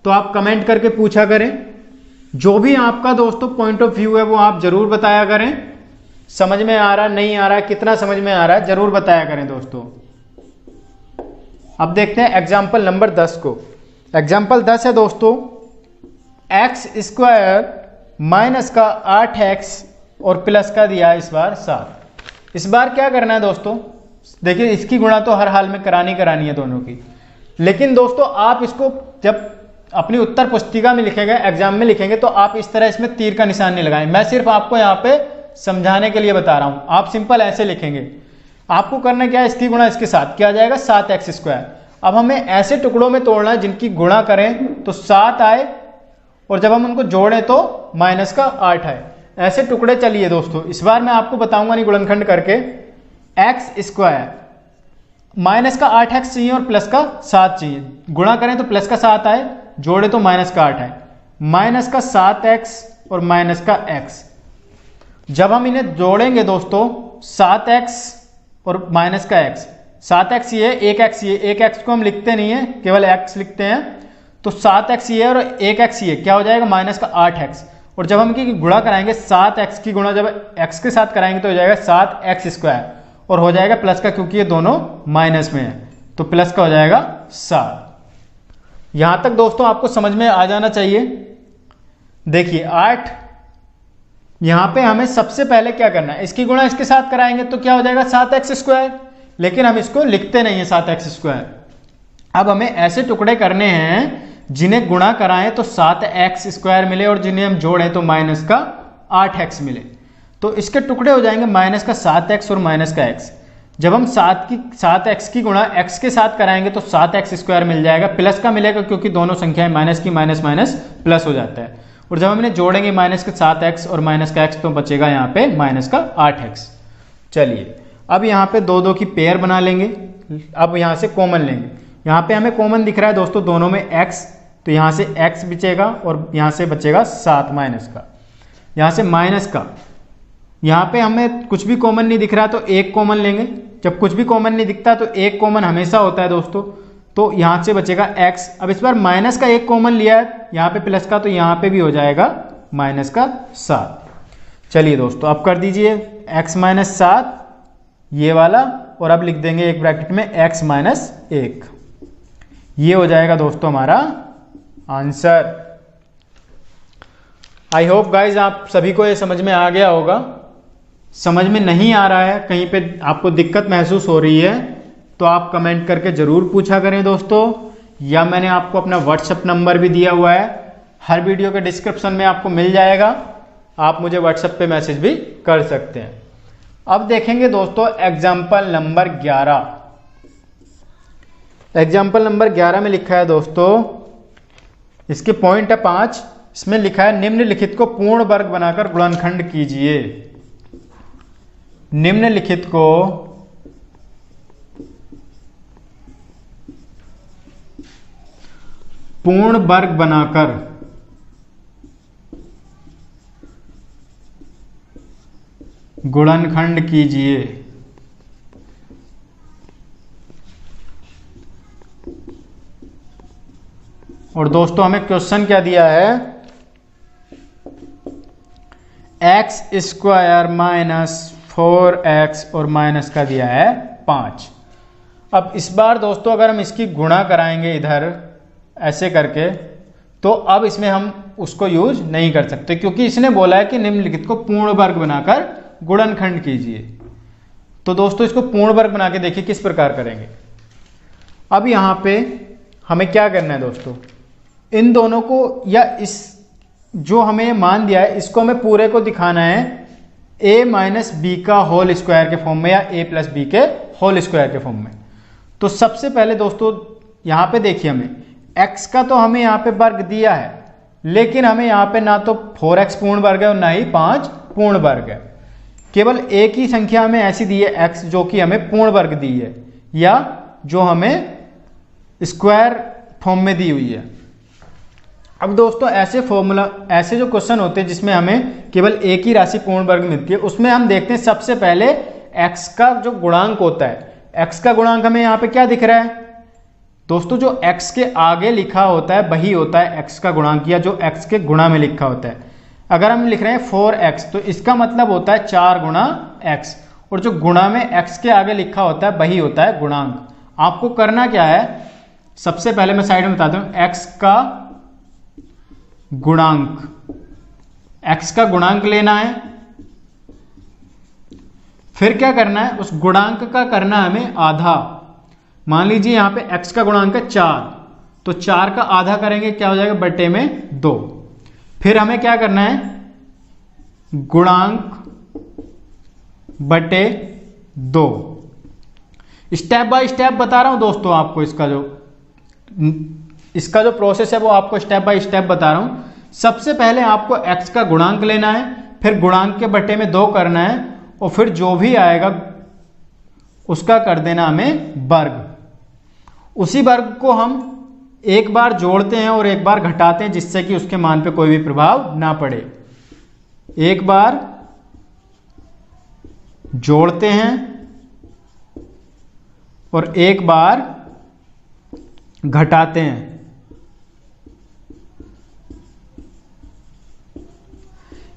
तो आप कमेंट करके पूछा करें। जो भी आपका दोस्तों पॉइंट ऑफ व्यू है वो आप जरूर बताया करें। समझ में आ रहा, नहीं आ रहा, कितना समझ में आ रहा है जरूर बताया करें दोस्तों। अब देखते हैं एग्जाम्पल नंबर 10 को। एग्जाम्पल 10 है दोस्तों, x² माइनस का 8x और प्लस का दिया है इस बार 7। इस बार क्या करना है दोस्तों, देखिए इसकी गुणा तो हर हाल में करानी है दोनों की। लेकिन दोस्तों आप इसको जब अपनी उत्तर पुस्तिका में लिखेंगे, एग्जाम में लिखेंगे, तो आप इस तरह इसमें तीर का निशान नहीं लगाएं। मैं सिर्फ आपको यहाँ पे समझाने के लिए बता रहा हूं। आप सिंपल ऐसे लिखेंगे, आपको करना क्या है, इसकी गुणा इसके साथ क्या आ जाएगा 7x²। अब हमें ऐसे टुकड़ों में तोड़ना है जिनकी गुणा करें तो 7 आए और जब हम उनको जोड़ें तो माइनस का 8 आए। ऐसे टुकड़े चलिए दोस्तों, इस बार मैं आपको बताऊंगा नहीं गुणनखंड करके। x² माइनस का 8x चाहिए और प्लस का 7 चाहिए, गुणा करें तो प्लस का 7 आए, जोड़े तो माइनस का 8 आए, माइनस का 7x और माइनस का x। जब हम इन्हें जोड़ेंगे दोस्तों 7x और माइनस का x, 7x ये 1x ये, 1x को हम लिखते नहीं है, केवल x लिखते हैं, तो 7x ये और 1x ये क्या हो जाएगा माइनस का 8x। और जब हम इनकी गुणा कराएंगे 7x की गुणा जब x के साथ कराएंगे तो हो जाएगा 7x² और हो जाएगा प्लस का, क्योंकि ये दोनों माइनस में है तो प्लस का हो जाएगा 7। यहां तक दोस्तों आपको समझ में आ जाना चाहिए। देखिए 8, यहां पे हमें सबसे पहले क्या करना है, इसकी गुणा इसके साथ कराएंगे तो क्या हो जाएगा 7x², लेकिन हम इसको लिखते नहीं है 7x²। अब हमें ऐसे टुकड़े करने हैं जिन्हें गुणा कराएं तो 7x² मिले और जिन्हें हम जोड़ें तो माइनस का 8x मिले। तो इसके टुकड़े हो जाएंगे माइनस का 7x और माइनस का x। जब हम 7x की गुणा x के साथ कराएंगे तो 7x² मिल जाएगा, प्लस का मिलेगा क्योंकि दोनों संख्याएं माइनस की माइनस माइनस प्लस हो जाता है। और जब हम इन्हें जोड़ेंगे माइनस का 7x और माइनस का x तो बचेगा यहाँ पे माइनस का 8x। चलिए अब यहाँ पे 2 की पेयर बना लेंगे, अब यहाँ से कॉमन लेंगे। यहाँ पे हमें कॉमन दिख रहा है दोस्तों दोनों में x, तो यहाँ से x बचेगा और यहाँ से बचेगा 7 माइनस का, यहाँ से माइनस का। यहाँ पे हमें कुछ भी कॉमन नहीं दिख रहा तो एक कॉमन लेंगे। जब कुछ भी कॉमन नहीं दिखता तो एक कॉमन हमेशा होता है दोस्तों, तो यहाँ से बचेगा x। अब इस बार माइनस का एक कॉमन लिया है, यहाँ पे प्लस का, तो यहाँ पे भी हो जाएगा माइनस का 7। चलिए दोस्तों अब कर दीजिए x माइनस 7 ये वाला, और अब लिख देंगे एक ब्रैकेट में x माइनस 1। ये हो जाएगा दोस्तों हमारा आंसर। आई होप गाइज आप सभी को ये समझ में आ गया होगा। समझ में नहीं आ रहा है, कहीं पे आपको दिक्कत महसूस हो रही है, तो आप कमेंट करके ज़रूर पूछा करें दोस्तों, या मैंने आपको अपना व्हाट्सएप नंबर भी दिया हुआ है, हर वीडियो के डिस्क्रिप्शन में आपको मिल जाएगा, आप मुझे व्हाट्सएप पे मैसेज भी कर सकते हैं। अब देखेंगे दोस्तों एग्जाम्पल नंबर 11। एग्जाम्पल नंबर 11 में लिखा है दोस्तों, इसके पॉइंट है 5। इसमें लिखा है निम्नलिखित को पूर्ण वर्ग बनाकर गुणनखंड कीजिए। निम्नलिखित को पूर्ण वर्ग बनाकर गुणनखंड कीजिए। और दोस्तों हमें क्वेश्चन क्या दिया है, एक्स स्क्वायर माइनस 4x और माइनस का दिया है 5। अब इस बार दोस्तों अगर हम इसकी गुणा कराएंगे इधर ऐसे करके, तो अब इसमें हम उसको यूज नहीं कर सकते, क्योंकि इसने बोला है कि निम्नलिखित को पूर्ण वर्ग बनाकर गुणनखंड कीजिए। तो दोस्तों इसको पूर्ण वर्ग बना के देखिए किस प्रकार करेंगे। अब यहाँ पे हमें क्या करना है दोस्तों, इन दोनों को, या इस जो हमें मान दिया है इसको हमें पूरे को दिखाना है a माइनस बी का होल स्क्वायर के फॉर्म में, या a प्लस बी के होल स्क्वायर के फॉर्म में। तो सबसे पहले दोस्तों यहाँ पे देखिए, हमें x का तो हमें यहाँ पे वर्ग दिया है, लेकिन हमें यहाँ पे ना तो 4x पूर्ण वर्ग है और ना ही 5 पूर्ण वर्ग है। केवल एक ही संख्या हमें ऐसी दी है x जो कि हमें पूर्ण वर्ग दी है, या जो हमें स्क्वायर फॉर्म में दी हुई है। अब दोस्तों ऐसे फॉर्मूला, ऐसे जो क्वेश्चन होते हैं जिसमें हमें केवल एक ही राशि पूर्ण वर्ग मिलती है, उसमें हम देखते हैं सबसे पहले x का जो गुणांक होता है, x का गुणांक हमें यहाँ पे क्या दिख रहा है दोस्तों, जो x के आगे लिखा होता है वही होता है x का गुणांक, या जो x के गुणा में लिखा होता है। अगर हम लिख रहे हैं 4x, तो इसका मतलब होता है 4 गुणा x, और जो गुणा में x के आगे लिखा होता है वही होता है गुणांक। आपको करना क्या है, सबसे पहले मैं साइड में बताता हूं, x का गुणांक, x का गुणांक लेना है। फिर क्या करना है, उस गुणांक का करना है हमें आधा। मान लीजिए यहां पे x का गुणांक है 4, तो 4 का आधा करेंगे, क्या हो जाएगा, बटे में 2। फिर हमें क्या करना है, गुणांक बटे 2। स्टेप बाय स्टेप बता रहा हूं दोस्तों आपको, इसका जो प्रोसेस है वो आपको स्टेप बाय स्टेप बता रहा हूं। सबसे पहले आपको x का गुणांक लेना है, फिर गुणांक के बटे में 2 करना है, और फिर जो भी आएगा उसका कर देना हमें वर्ग। उसी वर्ग को हम एक बार जोड़ते हैं और एक बार घटाते हैं, जिससे कि उसके मान पे कोई भी प्रभाव ना पड़े। एक बार जोड़ते हैं और एक बार घटाते हैं।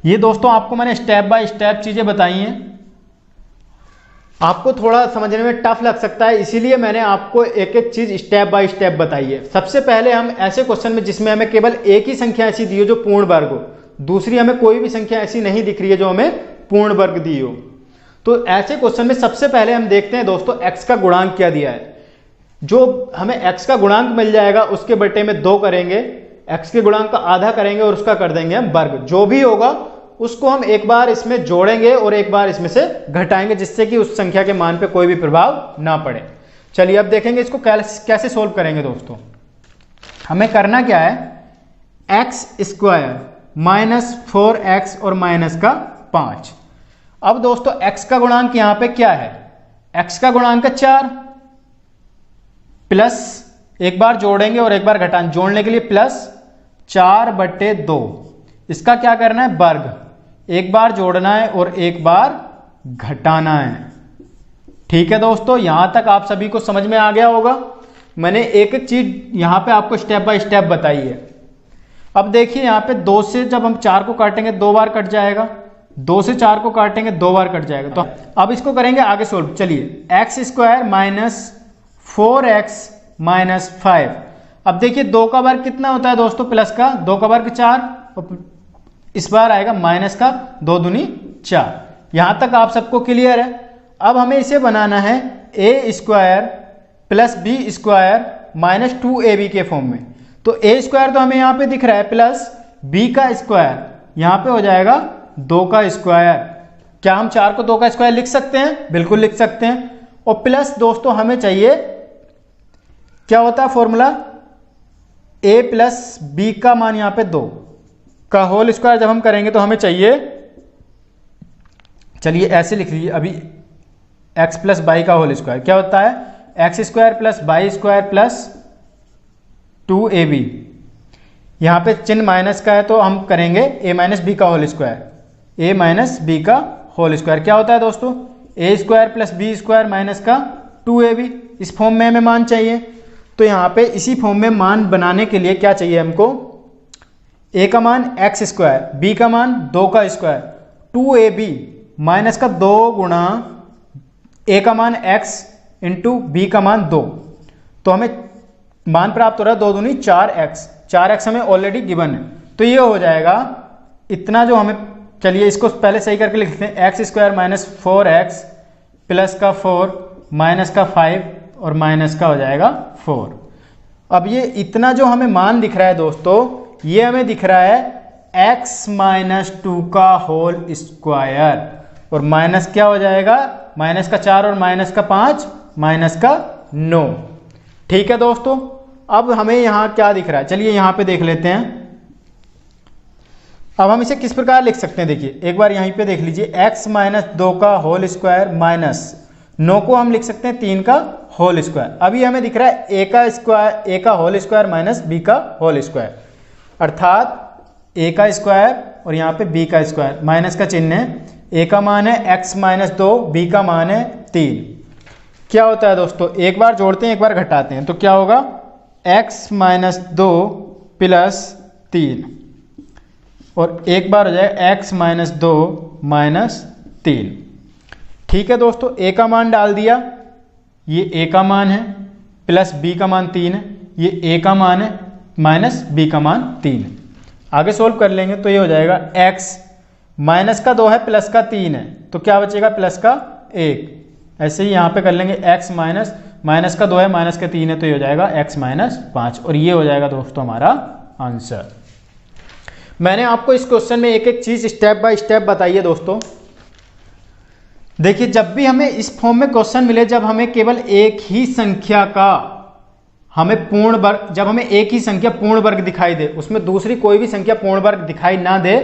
ये दोस्तों आपको मैंने स्टेप बाय स्टेप चीजें बताई हैं। आपको थोड़ा समझने में टफ लग सकता है, इसीलिए मैंने आपको एक एक चीज स्टेप बाय स्टेप बताई है। सबसे पहले हम ऐसे क्वेश्चन में जिसमें हमें केवल एक ही संख्या ऐसी दी हो जो पूर्ण वर्ग हो, दूसरी हमें कोई भी संख्या ऐसी नहीं दिख रही है जो हमें पूर्ण वर्ग दी हो, तो ऐसे क्वेश्चन में सबसे पहले हम देखते हैं दोस्तों x का गुणांक क्या दिया है। जो हमें x का गुणांक मिल जाएगा उसके बटे में 2 करेंगे, x के गुणांक का आधा करेंगे और उसका कर देंगे हम वर्ग। जो भी होगा उसको हम एक बार इसमें जोड़ेंगे और एक बार इसमें से घटाएंगे, जिससे कि उस संख्या के मान पे कोई भी प्रभाव ना पड़े। चलिए अब देखेंगे इसको कैसे सोल्व करेंगे दोस्तों। हमें करना क्या है, एक्स स्क्वायर माइनस 4x और माइनस का 5। अब दोस्तों x का गुणांक यहां पे क्या है, x का गुणांक है 4, प्लस एक बार जोड़ेंगे और एक बार घटाएंगे, जोड़ने के लिए प्लस 4/2, इसका क्या करना है वर्ग, एक बार जोड़ना है और एक बार घटाना है। ठीक है दोस्तों, यहां तक आप सभी को समझ में आ गया होगा। मैंने एक एक चीज यहां पे आपको स्टेप बाय स्टेप बताई है। अब देखिए यहाँ पे 2 से जब हम 4 को काटेंगे 2 बार कट जाएगा, 2 से 4 को काटेंगे 2 बार कट जाएगा। तो अब इसको करेंगे आगे सोल्व। चलिए x² माइनस 4x माइनस 5। अब देखिए 2 का वर्ग कितना होता है दोस्तों, प्लस का 2 का वर्ग 4, इस बार आएगा माइनस का 2 दूनी 4। यहां तक आप सबको क्लियर है। अब हमें इसे बनाना है a² plus b² minus 2ab के फॉर्म में। तो a² तो हमें यहां पे दिख रहा है, प्लस b का स्क्वायर यहां पे हो जाएगा 2 का स्क्वायर। क्या हम 4 को 2 का स्क्वायर लिख सकते हैं? बिल्कुल लिख सकते हैं। और प्लस दोस्तों हमें चाहिए, क्या होता है फॉर्मूला, a प्लस b का मान यहां पे 2 का होल स्क्वायर जब हम करेंगे तो हमें चाहिए, चलिए ऐसे लिख लीजिए अभी, x प्लस बाई का होल स्क्वायर क्या होता है, x² plus y² plus 2ab। यहां पे चिन्ह माइनस का है तो हम करेंगे a माइनस बी का whole square, a minus B का होल स्क्वायर क्या होता है दोस्तों, a² प्लस b² माइनस का 2ab। इस फॉर्म में हमें मान चाहिए। तो यहाँ पे इसी फॉर्म में मान बनाने के लिए क्या चाहिए हमको, a का मान x², b का मान 2 का स्क्वायर, 2ab माइनस का 2 गुणा a का मान x इंटू b का मान 2। तो हमें मान प्राप्त हो रहा है 2 दूनी 4x, 4x हमें ऑलरेडी गिवन है। तो ये हो जाएगा इतना जो हमें, चलिए इसको पहले सही करके लिखते हैं, x² माइनस 4x प्लस का 4 माइनस का 5 और माइनस का हो जाएगा 4। अब ये इतना जो हमें मान दिख रहा है दोस्तों, ये हमें दिख रहा है x माइनस 2 का होल स्क्वायर, और माइनस क्या हो जाएगा, माइनस का 4 और माइनस का 5 माइनस का 9। ठीक है दोस्तों, अब हमें यहां क्या दिख रहा है, चलिए यहां पे देख लेते हैं। अब हम इसे किस प्रकार लिख सकते हैं, देखिए एक बार यहीं पे देख लीजिए, x माइनस 2 का होल स्क्वायर माइनस 9 को हम लिख सकते हैं 3 का होल स्क्वायर। अभी हमें दिख रहा है a का होल स्क्वायर माइनस b का होल स्क्वायर, अर्थात a का स्क्वायर और यहाँ पे b का स्क्वायर, माइनस का चिन्ह है, a का मान है x माइनस 2, b का मान है 3। क्या होता है दोस्तों, एक बार जोड़ते हैं एक बार घटाते हैं, तो क्या होगा, x माइनस 2 प्लस 3 और एक बार हो जाएगा x माइनस 2 माइनस 3। ठीक है दोस्तों, a का मान डाल दिया, ये a का मान है, प्लस b का मान 3 है, ये a का मान है माइनस b का मान 3 है। आगे सोल्व कर लेंगे तो ये हो जाएगा x माइनस का 2 है प्लस का 3 है, तो क्या बचेगा प्लस का 1। ऐसे ही यहाँ पे कर लेंगे x माइनस का 2 है माइनस का 3 है, तो ये हो जाएगा x माइनस 5, और ये हो जाएगा दोस्तों हमारा आंसर। मैंने आपको इस क्वेश्चन में एक एक चीज स्टेप बाय स्टेप बताई है दोस्तों। देखिए जब भी हमें इस फॉर्म में क्वेश्चन मिले, जब हमें केवल एक ही संख्या का हमें पूर्ण वर्ग, जब हमें एक ही संख्या पूर्ण वर्ग दिखाई दे, उसमें दूसरी कोई भी संख्या पूर्ण वर्ग दिखाई ना दे,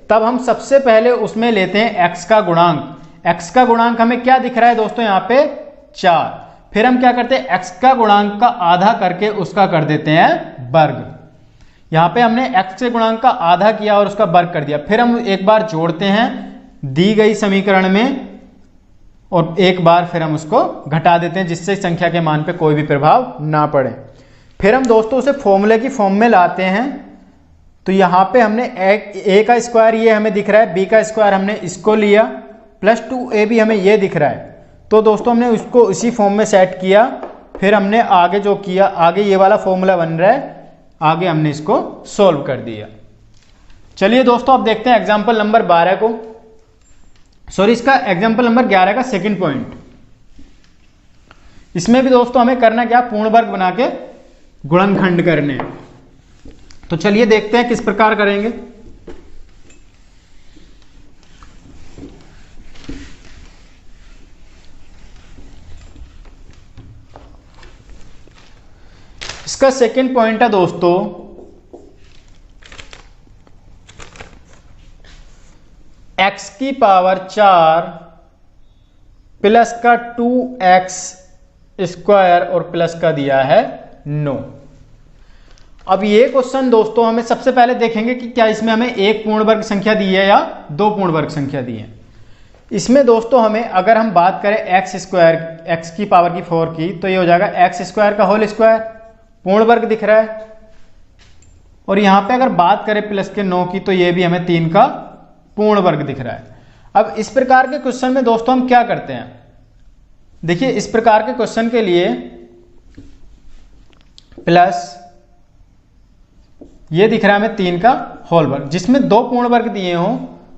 तब हम सबसे पहले उसमें लेते हैं x का गुणांक। x का गुणांक हमें क्या दिख रहा है दोस्तों, यहाँ पे 4। फिर हम क्या करते हैं, x का गुणांक का आधा करके उसका कर देते हैं वर्ग। यहाँ पे हमने x के गुणांक का आधा किया और उसका वर्ग कर दिया। फिर हम एक बार जोड़ते हैं दी गई समीकरण में, और एक बार फिर हम उसको घटा देते हैं, जिससे संख्या के मान पे कोई भी प्रभाव ना पड़े। फिर हम दोस्तों उसे फॉर्मूले की फॉर्म में लाते हैं। तो यहाँ पे हमने a का स्क्वायर ये हमें दिख रहा है, b का स्क्वायर हमने इसको लिया, प्लस 2ab हमें ये दिख रहा है। तो दोस्तों हमने उसको इसी फॉर्म में सेट किया। फिर हमने आगे जो किया, आगे ये वाला फॉर्मूला बन रहा है, आगे हमने इसको सोल्व कर दिया। चलिए दोस्तों अब देखते हैं एग्जाम्पल नंबर 12 को, सॉरी इसका एग्जाम्पल नंबर 11 का सेकंड पॉइंट। इसमें भी दोस्तों हमें करना क्या, पूर्ण वर्ग बना के गुणनखंड करने। तो चलिए देखते हैं किस प्रकार करेंगे। इसका सेकंड पॉइंट है दोस्तों, x की पावर 4 प्लस का 2x स्क्वायर और प्लस का दिया है 9। अब ये क्वेश्चन दोस्तों हमें सबसे पहले देखेंगे कि क्या इसमें हमें एक पूर्ण वर्ग संख्या दी है या दो पूर्ण वर्ग संख्या दी है। इसमें दोस्तों हमें अगर हम बात करें एक्स स्क्वायर एक्स की पावर की 4 की, तो ये हो जाएगा एक्स स्क्वायर का होल स्क्वायर, पूर्ण वर्ग दिख रहा है। और यहां पे अगर बात करें प्लस के 9 की, तो ये भी हमें 3 का पूर्ण वर्ग दिख रहा है। अब इस प्रकार के क्वेश्चन में दोस्तों हम क्या करते हैं, देखिए इस प्रकार के क्वेश्चन के लिए प्लस ये दिख रहा है हमें 3 का होल वर्ग, जिसमें दो पूर्ण वर्ग दिए हों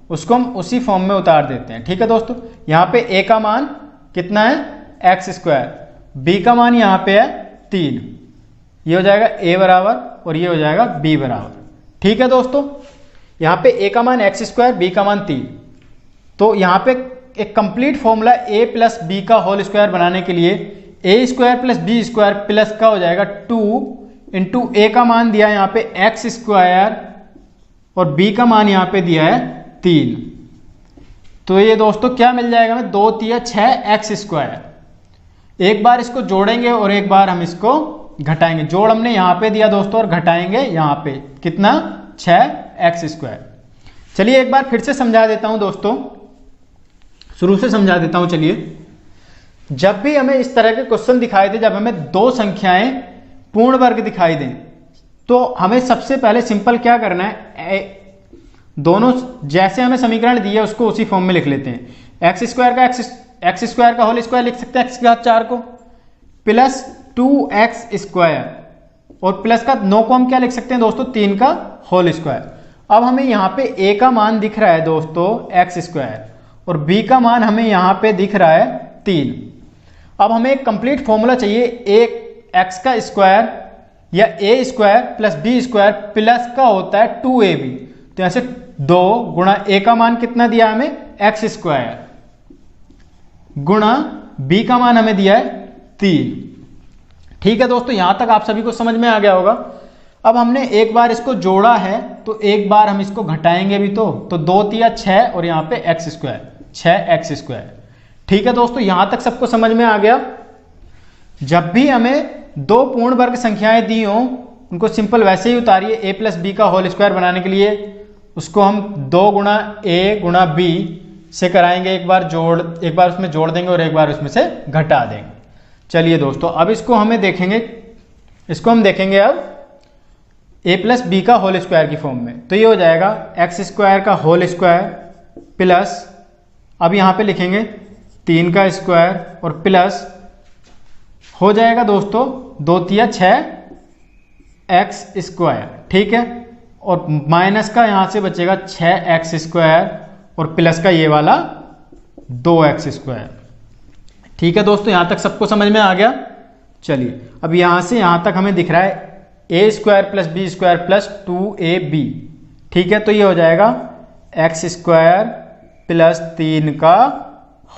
उसको हम उसी फॉर्म में उतार देते हैं। ठीक है दोस्तों, यहां पे a का मान कितना है एक्स स्क्वायर, b का मान यहां पे है 3, ये हो जाएगा a बराबर और ये हो जाएगा b बराबर। ठीक है दोस्तों, यहां पे a का मान एक्स स्क्वायर, b का मान 3, तो यहां पे एक complete formula a plus b का होल स्क्वायर बनाने के लिए a square plus b square plus का हो जाएगा 2 इंटू a का मान दिया है यहाँ पे एक्स स्क्वायर और b का मान यहाँ पे दिया है 3, तो ये दोस्तों क्या मिल जाएगा हमें 2 3 6 एक्स स्क्वायर। एक बार इसको जोड़ेंगे और एक बार हम इसको घटाएंगे। जोड़ हमने यहाँ पे दिया दोस्तों और घटाएंगे यहाँ पे कितना 6 एक्स स्क्वायर। चलिए एक बार फिर से समझा देता हूं दोस्तों, शुरू से समझा देता हूं। चलिए, जब भी हमें इस तरह के क्वेश्चन दिखाई दे, जब हमें दो संख्याएं पूर्ण वर्ग दिखाई दें, तो हमें सबसे पहले सिंपल क्या करना है, दोनों जैसे हमें समीकरण दिए उसको उसी फॉर्म में लिख लेते हैं। एक्स स्क्वायर का होल स्क्वायर लिख सकते हैं एक्स की घात 4 को, प्लस 2x स्क्वायर और प्लस का 9 को हम क्या लिख सकते हैं दोस्तों 3 का होल स्क्वायर। अब हमें यहाँ पे a का मान दिख रहा है दोस्तों एक्स स्क्वायर और b का मान हमें यहाँ पे दिख रहा है 3। अब हमें एक कंप्लीट फॉर्मूला चाहिए, एक एक्स का स्क्वायर या a square plus b square plus का होता है 2ab, तो ऐसे 2 गुणा a का मान कितना दिया हमें एक्स स्क्वायर गुणा b का मान हमें दिया है 3। ठीक है दोस्तों, यहां तक आप सभी को समझ में आ गया होगा। अब हमने एक बार इसको जोड़ा है तो एक बार हम इसको घटाएंगे भी, तो 2 3 6 और यहाँ पे एक्स स्क्वायर 6 एक्स स्क्वायर। ठीक है दोस्तों, यहां तक सबको समझ में आ गया। जब भी हमें दो पूर्ण वर्ग संख्याएं दी हों उनको सिंपल वैसे ही उतारिए, a प्लस बी का होल स्क्वायर बनाने के लिए उसको हम 2 गुणा a गुणा b से कराएंगे, एक बार उसमें जोड़ देंगे और एक बार उसमें से घटा देंगे। चलिए दोस्तों, अब इसको हम देखेंगे अब a प्लस बी का होल स्क्वायर की फॉर्म में, तो ये हो जाएगा एक्स स्क्वायर का होल स्क्वायर प्लस, अब यहाँ पे लिखेंगे 3 का स्क्वायर और प्लस हो जाएगा दोस्तों 2 3 6 एक्स स्क्वायर। ठीक है, और माइनस का यहां से बचेगा 6 एक्स स्क्वायर और प्लस का ये वाला 2 एक्स स्क्वायर। ठीक है दोस्तों, यहां तक सबको समझ में आ गया। चलिए, अब यहां से यहां तक हमें दिख रहा है a square plus b square plus 2ab। ठीक है, तो ये हो जाएगा एक्स स्क्वायर प्लस 3 का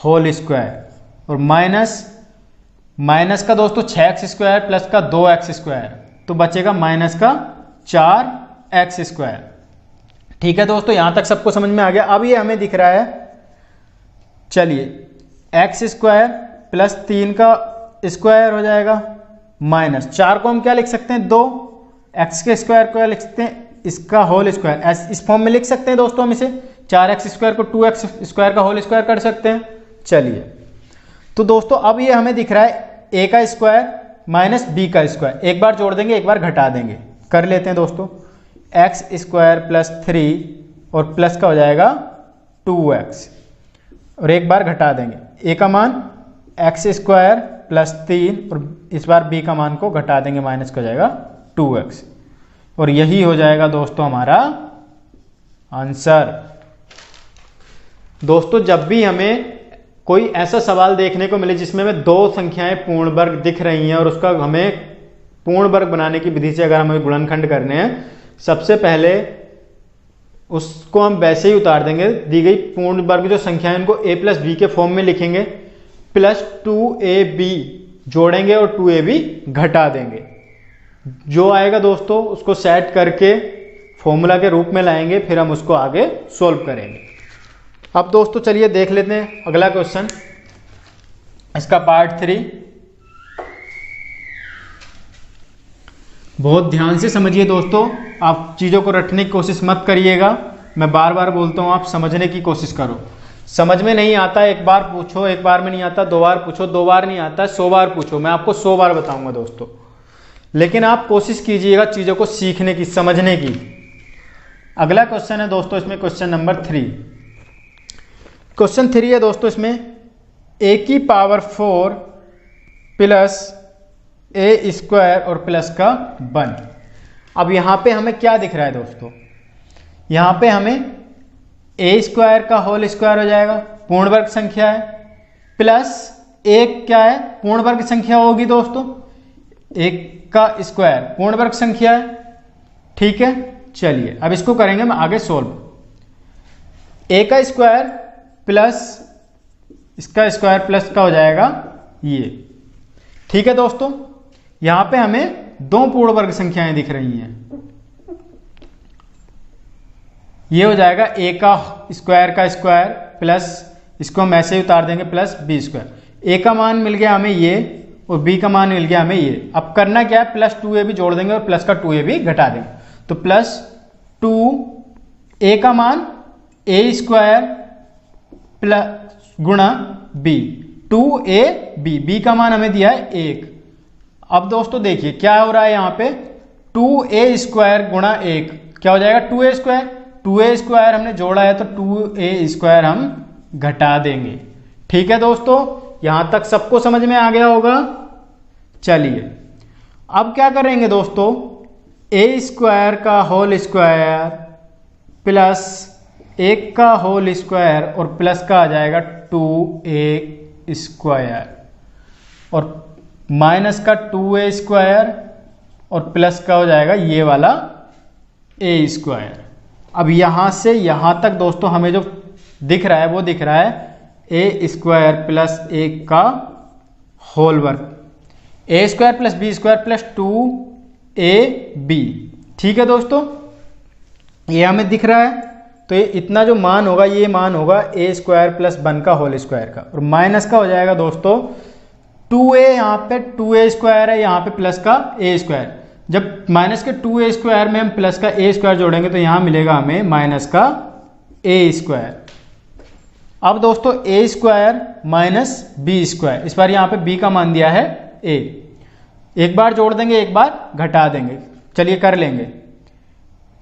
होल स्क्वायर और माइनस का दोस्तों 6 एक्स स्क्वायर प्लस का 2 एक्स स्क्वायर, तो बचेगा माइनस का 4 एक्स स्क्वायर। ठीक है दोस्तों, यहां तक सबको समझ में आ गया। अब ये हमें दिख रहा है, चलिए एक्स स्क्वायर प्लस 3 का स्क्वायर हो जाएगा माइनस 4 को हम क्या लिख सकते हैं 2, एक्स के स्क्वायर को क्या लिख सकते हैं इसका होल स्क्वायर, इस फॉर्म में लिख सकते हैं दोस्तों हम इसे, 4 एक्स स्क्वायर को 2 एक्स स्क्वायर का होल स्क्वायर कर सकते हैं। चलिए, तो दोस्तों अब ये हमें दिख रहा है a का स्क्वायर माइनस b का स्क्वायर, एक बार जोड़ देंगे एक बार घटा देंगे, कर लेते हैं दोस्तों। एक्स स्क्वायर प्लस 3 और प्लस का हो जाएगा 2x और एक बार घटा देंगे, a का मान एक्स स्क्वायर प्लस 3 और इस बार b का मान को घटा देंगे, माइनस का हो जाएगा 2x और यही हो जाएगा दोस्तों हमारा आंसर। दोस्तों, जब भी हमें कोई ऐसा सवाल देखने को मिले जिसमें हमें दो संख्याएं पूर्ण वर्ग दिख रही हैं और उसका हमें पूर्ण वर्ग बनाने की विधि से अगर हमें गुणनखंड करने हैं, सबसे पहले उसको हम वैसे ही उतार देंगे, दी गई पूर्ण वर्ग जो संख्या है उनको a प्लस बी के फॉर्म में लिखेंगे, प्लस 2ab जोड़ेंगे और 2ab घटा देंगे। जो आएगा दोस्तों उसको सेट करके फॉर्मूला के रूप में लाएंगे, फिर हम उसको आगे सोल्व करेंगे। अब दोस्तों चलिए देख लेते हैं अगला क्वेश्चन, इसका पार्ट 3। बहुत ध्यान से समझिए दोस्तों, आप चीज़ों को रटने की कोशिश मत करिएगा। मैं बार बार बोलता हूँ, आप समझने की कोशिश करो। समझ में नहीं आता एक बार पूछो, एक बार में नहीं आता 2 बार पूछो, 2 बार नहीं आता 100 बार पूछो, मैं आपको 100 बार बताऊंगा दोस्तों। लेकिन आप कोशिश कीजिएगा चीज़ों को सीखने की, समझने की। अगला क्वेश्चन है दोस्तों इसमें क्वेश्चन नंबर 3। क्वेश्चन 3 है दोस्तों इसमें a की पावर 4 प्लस a स्क्वायर और प्लस का 1। अब यहाँ पे हमें क्या दिख रहा है दोस्तों, यहाँ पे हमें a स्क्वायर का होल स्क्वायर हो जाएगा, पूर्ण वर्ग संख्या है, प्लस एक क्या है, पूर्ण वर्ग संख्या होगी दोस्तों, एक का स्क्वायर पूर्ण वर्ग संख्या है। ठीक है, चलिए अब इसको करेंगे हम आगे सोल्व। a का स्क्वायर प्लस इसका स्क्वायर प्लस का हो जाएगा ये। ठीक है दोस्तों, यहां पे हमें 2 पूर्ण वर्ग संख्याएं दिख रही हैं। ये हो जाएगा a का स्क्वायर प्लस, इसको हम ऐसे ही उतार देंगे, प्लस b स्क्वायर। a का मान मिल गया हमें ये और b का मान मिल गया हमें ये। अब करना क्या है, प्लस 2a भी जोड़ देंगे और प्लस का 2a भी घटा देंगे। तो प्लस 2a का मान a स्क्वायर प्लस गुणा b, 2ab, b का मान हमें दिया है 1। अब दोस्तों देखिए क्या हो रहा है यहाँ पे, 2a स्क्वायर गुणा 1 क्या हो जाएगा, 2a स्क्वायर। 2a स्क्वायर हमने जोड़ा है तो 2a स्क्वायर हम घटा देंगे। ठीक है दोस्तों, यहां तक सबको समझ में आ गया होगा। चलिए अब क्या करेंगे दोस्तों, a स्क्वायर का होल स्क्वायर प्लस 1 का होल स्क्वायर और प्लस का आ जाएगा 2a स्क्वायर और माइनस का 2a स्क्वायर और प्लस का हो जाएगा ये वाला a स्क्वायर। अब यहां से यहां तक दोस्तों हमें जो दिख रहा है वो दिख रहा है a स्क्वायर प्लस 1 का होल वर्ग, a square plus b square plus 2ab। ठीक है दोस्तों, ये हमें दिख रहा है। तो ये इतना जो मान होगा ये मान होगा a स्क्वायर प्लस 1 का होल स्क्वायर का, और माइनस का हो जाएगा दोस्तों 2a, यहाँ पे 2a स्क्वायर है, यहाँ पे प्लस का a स्क्वायर। जब माइनस के 2a स्क्वायर में हम प्लस का a स्क्वायर जोड़ेंगे तो यहाँ मिलेगा हमें माइनस का a स्क्वायर। अब दोस्तों a square minus b square, इस बार यहाँ पे b का मान दिया है a, एक बार जोड़ देंगे एक बार घटा देंगे। चलिए कर लेंगे,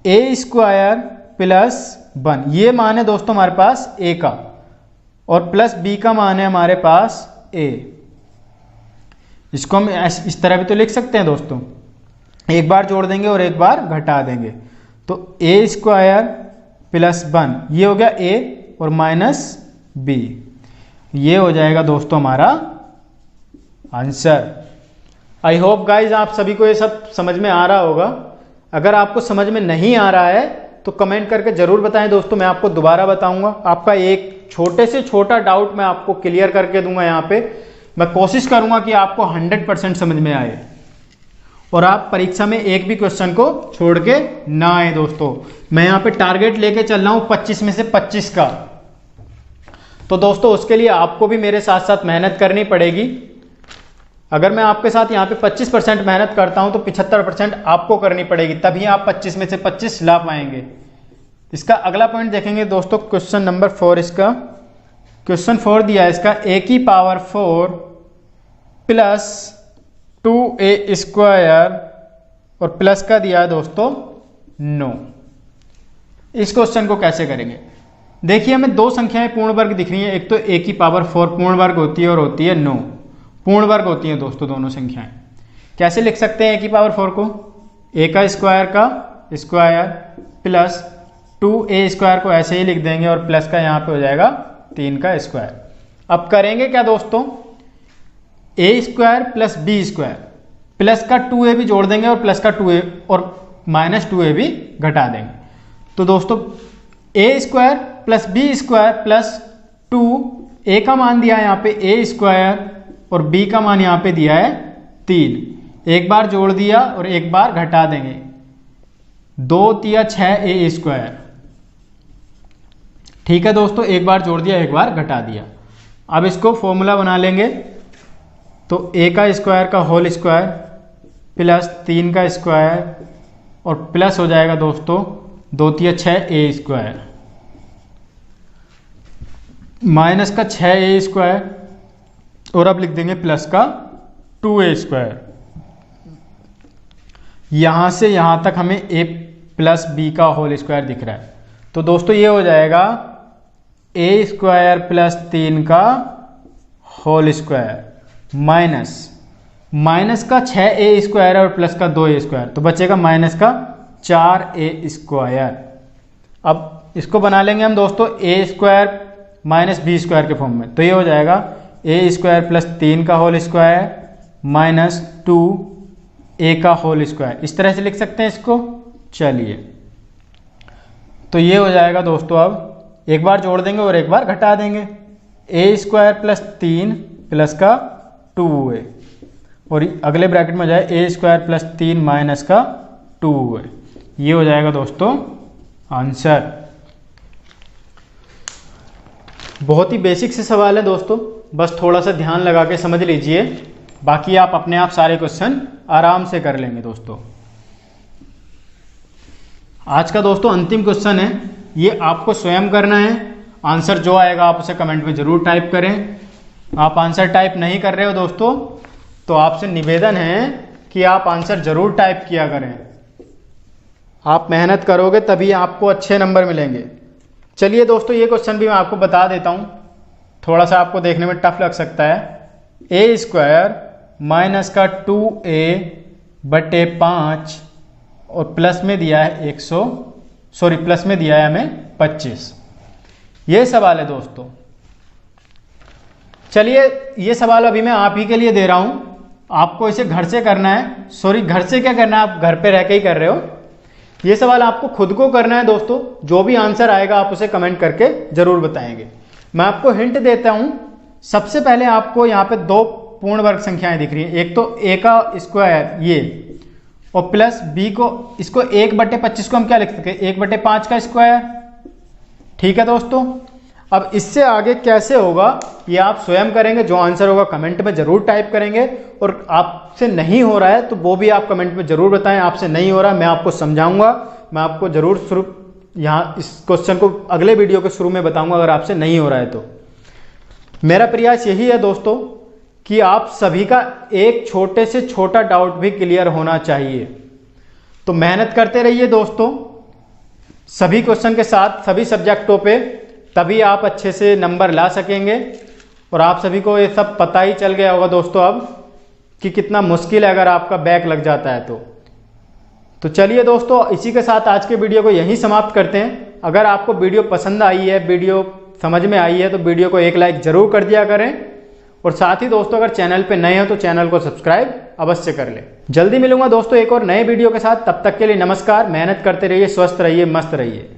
a स्क्वायर प्लस 1, ये मान है दोस्तों हमारे पास a का, और प्लस b का मान है हमारे पास a। इसको हम इस तरह भी तो लिख सकते हैं दोस्तों, एक बार जोड़ देंगे और एक बार घटा देंगे। तो a स्क्वायर प्लस 1 ये हो गया a और माइनस b, ये हो जाएगा दोस्तों हमारा आंसर। आई होप गाइज आप सभी को ये सब समझ में आ रहा होगा। अगर आपको समझ में नहीं आ रहा है तो कमेंट करके जरूर बताएं दोस्तों, मैं आपको दोबारा बताऊंगा। आपका एक छोटे से छोटा डाउट मैं आपको क्लियर करके दूंगा। यहाँ पे मैं कोशिश करूंगा कि आपको 100% समझ में आए और आप परीक्षा में एक भी क्वेश्चन को छोड़ के ना आए दोस्तों। मैं यहाँ पे टारगेट लेके चल रहा हूँ 25 में से 25 का। तो दोस्तों उसके लिए आपको भी मेरे साथ साथ मेहनत करनी पड़ेगी। अगर मैं आपके साथ यहाँ पे 25% मेहनत करता हूं तो 75% आपको करनी पड़ेगी, तभी आप 25 में से 25 ला पाएंगे। इसका अगला पॉइंट देखेंगे दोस्तों, क्वेश्चन नंबर 4। इसका क्वेश्चन 4 दिया है, इसका a की पावर 4 प्लस 2a स्क्वायर और प्लस का दिया है दोस्तों 9। इस क्वेश्चन को कैसे करेंगे, देखिए हमें 2 संख्याएं पूर्ण वर्ग दिख रही हैं। एक तो a की पावर 4 पूर्ण वर्ग होती है और होती है 9 पूर्ण वर्ग होती हैं दोस्तों दोनों संख्याएं। कैसे लिख सकते हैं a की पावर 4 को, a का स्क्वायर प्लस 2a स्क्वायर को ऐसे ही लिख देंगे और प्लस का यहाँ पे हो जाएगा 3 का स्क्वायर। अब करेंगे क्या दोस्तों, a square plus b square plus का 2a भी जोड़ देंगे और प्लस का 2a और माइनस 2a भी घटा देंगे। तो दोस्तों a square plus b square plus 2a का मान दिया है यहाँ पे a स्क्वायर और b का मान यहाँ पे दिया है 3, एक बार जोड़ दिया और एक बार घटा देंगे। 2 तिया 6a स्क्वायर। ठीक है दोस्तों, एक बार जोड़ दिया एक बार घटा दिया। अब इसको फॉर्मूला बना लेंगे। तो a का स्क्वायर का होल स्क्वायर प्लस 3 का स्क्वायर और प्लस हो जाएगा दोस्तों 2 तिया 6 ए स्क्वायर माइनस का 6 ए स्क्वायर और अब लिख देंगे प्लस का 2a स्क्वायर। यहां से यहां तक हमें a प्लस बी का होल स्क्वायर दिख रहा है। तो दोस्तों ये हो जाएगा a स्क्वायर प्लस 3 का होल स्क्वायर माइनस का 6a स्क्वायर और प्लस का 2a स्क्वायर, तो बचेगा माइनस का 4a स्क्वायर। अब इसको बना लेंगे हम दोस्तों a square minus B square के फॉर्म में, तो ये हो जाएगा a स्क्वायर प्लस 3 का होल स्क्वायर माइनस 2a का होल स्क्वायर। इस तरह से लिख सकते हैं इसको। चलिए तो ये हो जाएगा दोस्तों, अब एक बार जोड़ देंगे और एक बार घटा देंगे। a स्क्वायर प्लस 3 प्लस का 2a और अगले ब्रैकेट में हो जाए a स्क्वायर प्लस 3 माइनस का 2a। ये हो जाएगा दोस्तों आंसर। बहुत ही बेसिक से सवाल है दोस्तों, बस थोड़ा सा ध्यान लगा के समझ लीजिए, बाकी आप अपने आप सारे क्वेश्चन आराम से कर लेंगे दोस्तों। आज का दोस्तों अंतिम क्वेश्चन है, ये आपको स्वयं करना है। आंसर जो आएगा आप उसे कमेंट में जरूर टाइप करें। आप आंसर टाइप नहीं कर रहे हो दोस्तों तो आपसे निवेदन है कि आप आंसर जरूर टाइप किया करें। आप मेहनत करोगे तभी आपको अच्छे नंबर मिलेंगे। चलिए दोस्तों ये क्वेश्चन भी मैं आपको बता देता हूं, थोड़ा सा आपको देखने में टफ लग सकता है। a स्क्वायर माइनस का 2a बटे 5 और प्लस में दिया है प्लस में दिया है हमें 25। ये सवाल है दोस्तों। चलिए ये सवाल अभी मैं आप ही के लिए दे रहा हूं, आपको इसे घर से करना है। घर से क्या करना है, आप घर पे रह के ही कर रहे हो। ये सवाल आपको खुद को करना है दोस्तों। जो भी आंसर आएगा आप उसे कमेंट करके जरूर बताएंगे। मैं आपको हिंट देता हूं। सबसे पहले आपको यहाँ पे 2 पूर्ण वर्ग संख्याएं दिख रही हैं, एक तो a का स्क्वायर ये और प्लस b को, इसको 1/25 को हम क्या लिख सकते हैं 1/5 का स्क्वायर। ठीक है दोस्तों, अब इससे आगे कैसे होगा ये आप स्वयं करेंगे। जो आंसर होगा कमेंट में जरूर टाइप करेंगे और आपसे नहीं हो रहा है तो वो भी आप कमेंट में जरूर बताएं। आपसे नहीं हो रहा मैं आपको समझाऊंगा, मैं आपको जरूर यहाँ इस क्वेश्चन को अगले वीडियो के शुरू में बताऊंगा अगर आपसे नहीं हो रहा है तो। मेरा प्रयास यही है दोस्तों कि आप सभी का एक छोटे से छोटा डाउट भी क्लियर होना चाहिए। तो मेहनत करते रहिए दोस्तों सभी क्वेश्चन के साथ सभी सब्जेक्टों पे, तभी आप अच्छे से नंबर ला सकेंगे। और आप सभी को ये सब पता ही चल गया होगा दोस्तों अब कि कितना मुश्किल है अगर आपका बैक लग जाता है तो चलिए दोस्तों इसी के साथ आज के वीडियो को यहीं समाप्त करते हैं। अगर आपको वीडियो पसंद आई है, वीडियो समझ में आई है तो वीडियो को एक लाइक जरूर कर दिया करें। और साथ ही दोस्तों अगर चैनल पे नए हो तो चैनल को सब्सक्राइब अवश्य कर लें। जल्दी मिलूंगा दोस्तों एक और नए वीडियो के साथ, तब तक के लिए नमस्कार। मेहनत करते रहिए, स्वस्थ रहिए, मस्त रहिए।